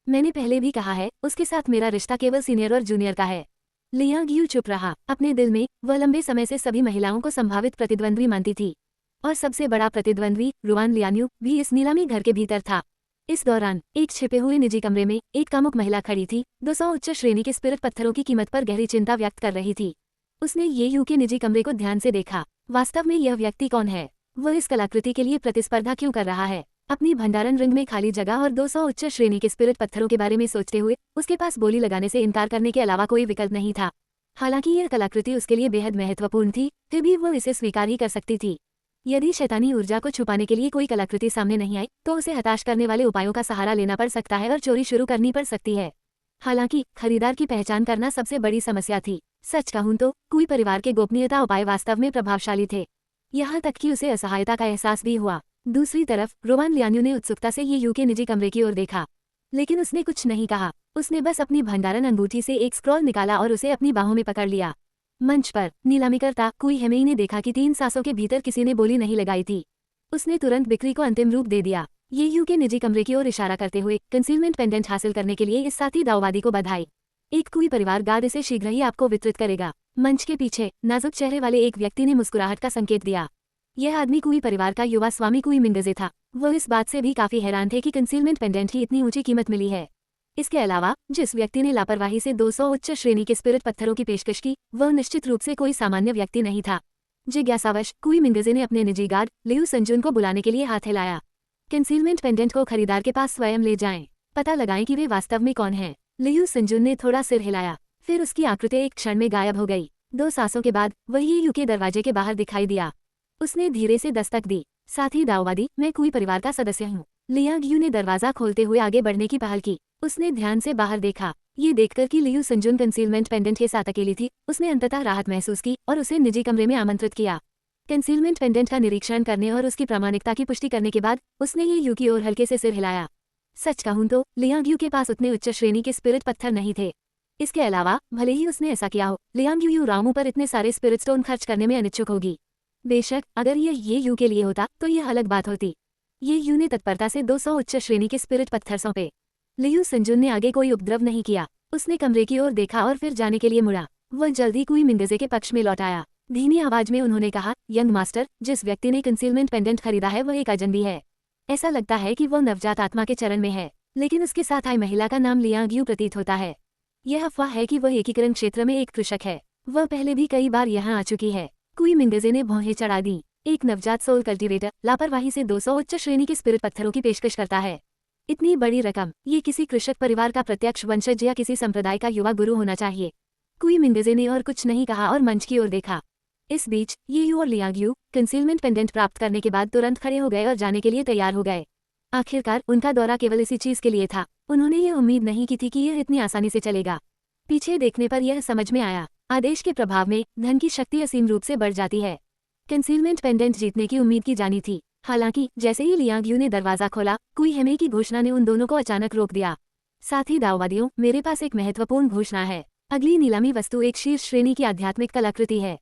मैंने पहले भी कहा है, उसके साथ मेरा रिश्ता केवल सीनियर और जूनियर का है। लियांग यू चुप रहा। अपने दिल में वह लंबे समय से सभी महिलाओं को संभावित प्रतिद्वंद्वी मानती थी और सबसे बड़ा प्रतिद्वंद्वी रुआन लियान्यू भी इस नीलामी घर के भीतर था। इस दौरान एक छिपे हुए निजी कमरे में एक कामुक महिला खड़ी थी, 200 उच्च श्रेणी के स्पिरिट पत्थरों की कीमत पर गहरी चिंता व्यक्त कर रही थी। उसने ये यू के निजी कमरे को ध्यान से देखा। वास्तव में यह व्यक्ति कौन है? वह इस कलाकृति के लिए प्रतिस्पर्धा क्यों कर रहा है? अपनी भंडारण रिंग में खाली जगह और 200 उच्च श्रेणी के स्पिरिट पत्थरों के बारे में सोचते हुए उसके पास बोली लगाने से इनकार करने के अलावा कोई विकल्प नहीं था। हालांकि यह कलाकृति उसके लिए बेहद महत्वपूर्ण थी, फिर भी वो इसे स्वीकार ही कर सकती थी। यदि शैतानी ऊर्जा को छुपाने के लिए कोई कलाकृति सामने नहीं आई तो उसे हताश करने वाले उपायों का सहारा लेना पड़ सकता है और चोरी शुरू करनी पड़ सकती है। हालांकि खरीदार की पहचान करना सबसे बड़ी समस्या थी। सच कहूं तो कुई परिवार के गोपनीयता उपाय वास्तव में प्रभावशाली थे, यहाँ तक कि उसे असहायता का एहसास भी हुआ। दूसरी तरफ रोवान लियान्यू ने उत्सुकता से ये यू के निजी कमरे की ओर देखा, लेकिन उसने कुछ नहीं कहा। उसने बस अपनी भंडारण अंगूठी से एक स्क्रॉल निकाला और उसे अपनी बाहों में पकड़ लिया। मंच पर नीलामीकर्ता कुई हेमेई ने देखा कि 3 सांसों के भीतर किसी ने बोली नहीं लगाई थी। उसने तुरंत बिक्री को अंतिम रूप दे दिया। ये यू के निजी कमरे की ओर इशारा करते हुए कंसीलमेंट पेंडेंट हासिल करने के लिए इस साथी दाववादी को बधाई। एक कुई परिवार गार्ड इसे शीघ्र ही आपको वितरित करेगा। मंच के पीछे नाजुक चेहरे वाले एक व्यक्ति ने मुस्कुराहट का संकेत दिया। यह आदमी कुई परिवार का युवा स्वामी कुई मिंगजे था। वो इस बात से भी काफी हैरान थे कि कंसीलमेंट पेंडेंट की इतनी ऊंची कीमत मिली है। इसके अलावा जिस व्यक्ति ने लापरवाही से 200 उच्च श्रेणी के स्पिरिट पत्थरों की पेशकश की वह निश्चित रूप से कोई सामान्य व्यक्ति नहीं था। जिज्ञासावश कुई मिंगजे ने अपने निजी गार्ड लियू संजुन को बुलाने के लिए हाथ हिलाया। कंसीलमेंट पेंडेंट को खरीदार के पास स्वयं ले जाएं, पता लगाएं कि वे वास्तव में कौन हैं। लियू संजुन ने थोड़ा सिर हिलाया, फिर उसकी आकृति एक क्षण में गायब हो गई। 2 सांसों के बाद वही यू के दरवाजे के बाहर दिखाई दिया। उसने धीरे से दस्तक दी। साथी दाववादी, मैं कुई परिवार का सदस्य हूँ। लियांग यू ने दरवाजा खोलते हुए आगे बढ़ने की पहल की। उसने ध्यान से बाहर देखा। ये देखकर कि लियू संजुन कंसीलमेंट पेंडेंट के साथ अकेली थी, उसने अंततः राहत महसूस की और उसे निजी कमरे में आमंत्रित किया। कंसीलमेंट पेंडेंट का निरीक्षण करने और उसकी प्रामाणिकता की पुष्टि करने के बाद उसने ये यू की ओर हल्के से सिर हिलाया। सच कहूं तो लियांग यू के पास उतने उच्च श्रेणी के स्पिरिट पत्थर नहीं थे। इसके अलावा भले ही उसने ऐसा किया हो, लियांग यू रामू पर इतने सारे स्पिरिट स्टोन खर्च करने में अनिच्छुक होगी। बेशक अगर यह ये यू के लिए होता तो यह अलग बात होती। ये यू ने तत्परता से 200 उच्च श्रेणी के स्पिरिट पत्थर सौंपे। लियू संजुन ने आगे कोई उपद्रव नहीं किया। उसने कमरे की ओर देखा और फिर जाने के लिए मुड़ा। वह जल्दी कुई मिंगजे के पक्ष में लौट आया। धीमी आवाज में उन्होंने कहा, यंग मास्टर, जिस व्यक्ति ने कंसीलमेंट पेंडेंट खरीदा है वह एक अजनबी है। ऐसा लगता है कि वह नवजात आत्मा के चरण में है, लेकिन उसके साथ आई महिला का नाम लियांग यू प्रतीत होता है। यह अफवाह है कि वह एकीकरण क्षेत्र में एक कृषक है। वह पहले भी कई बार यहाँ आ चुकी है। कुई मिंगजे ने भौहें चढ़ा दी। एक नवजात सोल कल्टीवेटर लापरवाही से 200 उच्च श्रेणी के स्पिरिट पत्थरों की पेशकश करता है। इतनी बड़ी रकम, ये किसी कृषक परिवार का प्रत्यक्ष वंशज या किसी संप्रदाय का युवा गुरु होना चाहिए। कुई मिंगजे ने और कुछ नहीं कहा और मंच की ओर देखा। इस बीच ये यू और लियांग यू कंसीलमेंट पेंडेंट प्राप्त करने के बाद तुरंत खड़े हो गए और जाने के लिए तैयार हो गए। आखिरकार उनका दौरा केवल इसी चीज के लिए था। उन्होंने ये उम्मीद नहीं की थी कि यह इतनी आसानी से चलेगा। पीछे देखने पर यह समझ में आया, आदेश के प्रभाव में धन की शक्ति असीम रूप से बढ़ जाती है। कंसीलमेंट पेंडेंट जीतने की उम्मीद की जानी थी। हालांकि जैसे ही लियांग यू ने दरवाजा खोला, कुई हेमेई की घोषणा ने उन दोनों को अचानक रोक दिया। साथी दाववादियों, मेरे पास एक महत्वपूर्ण घोषणा है। अगली नीलामी वस्तु एक शीर्ष श्रेणी की आध्यात्मिक कलाकृति है।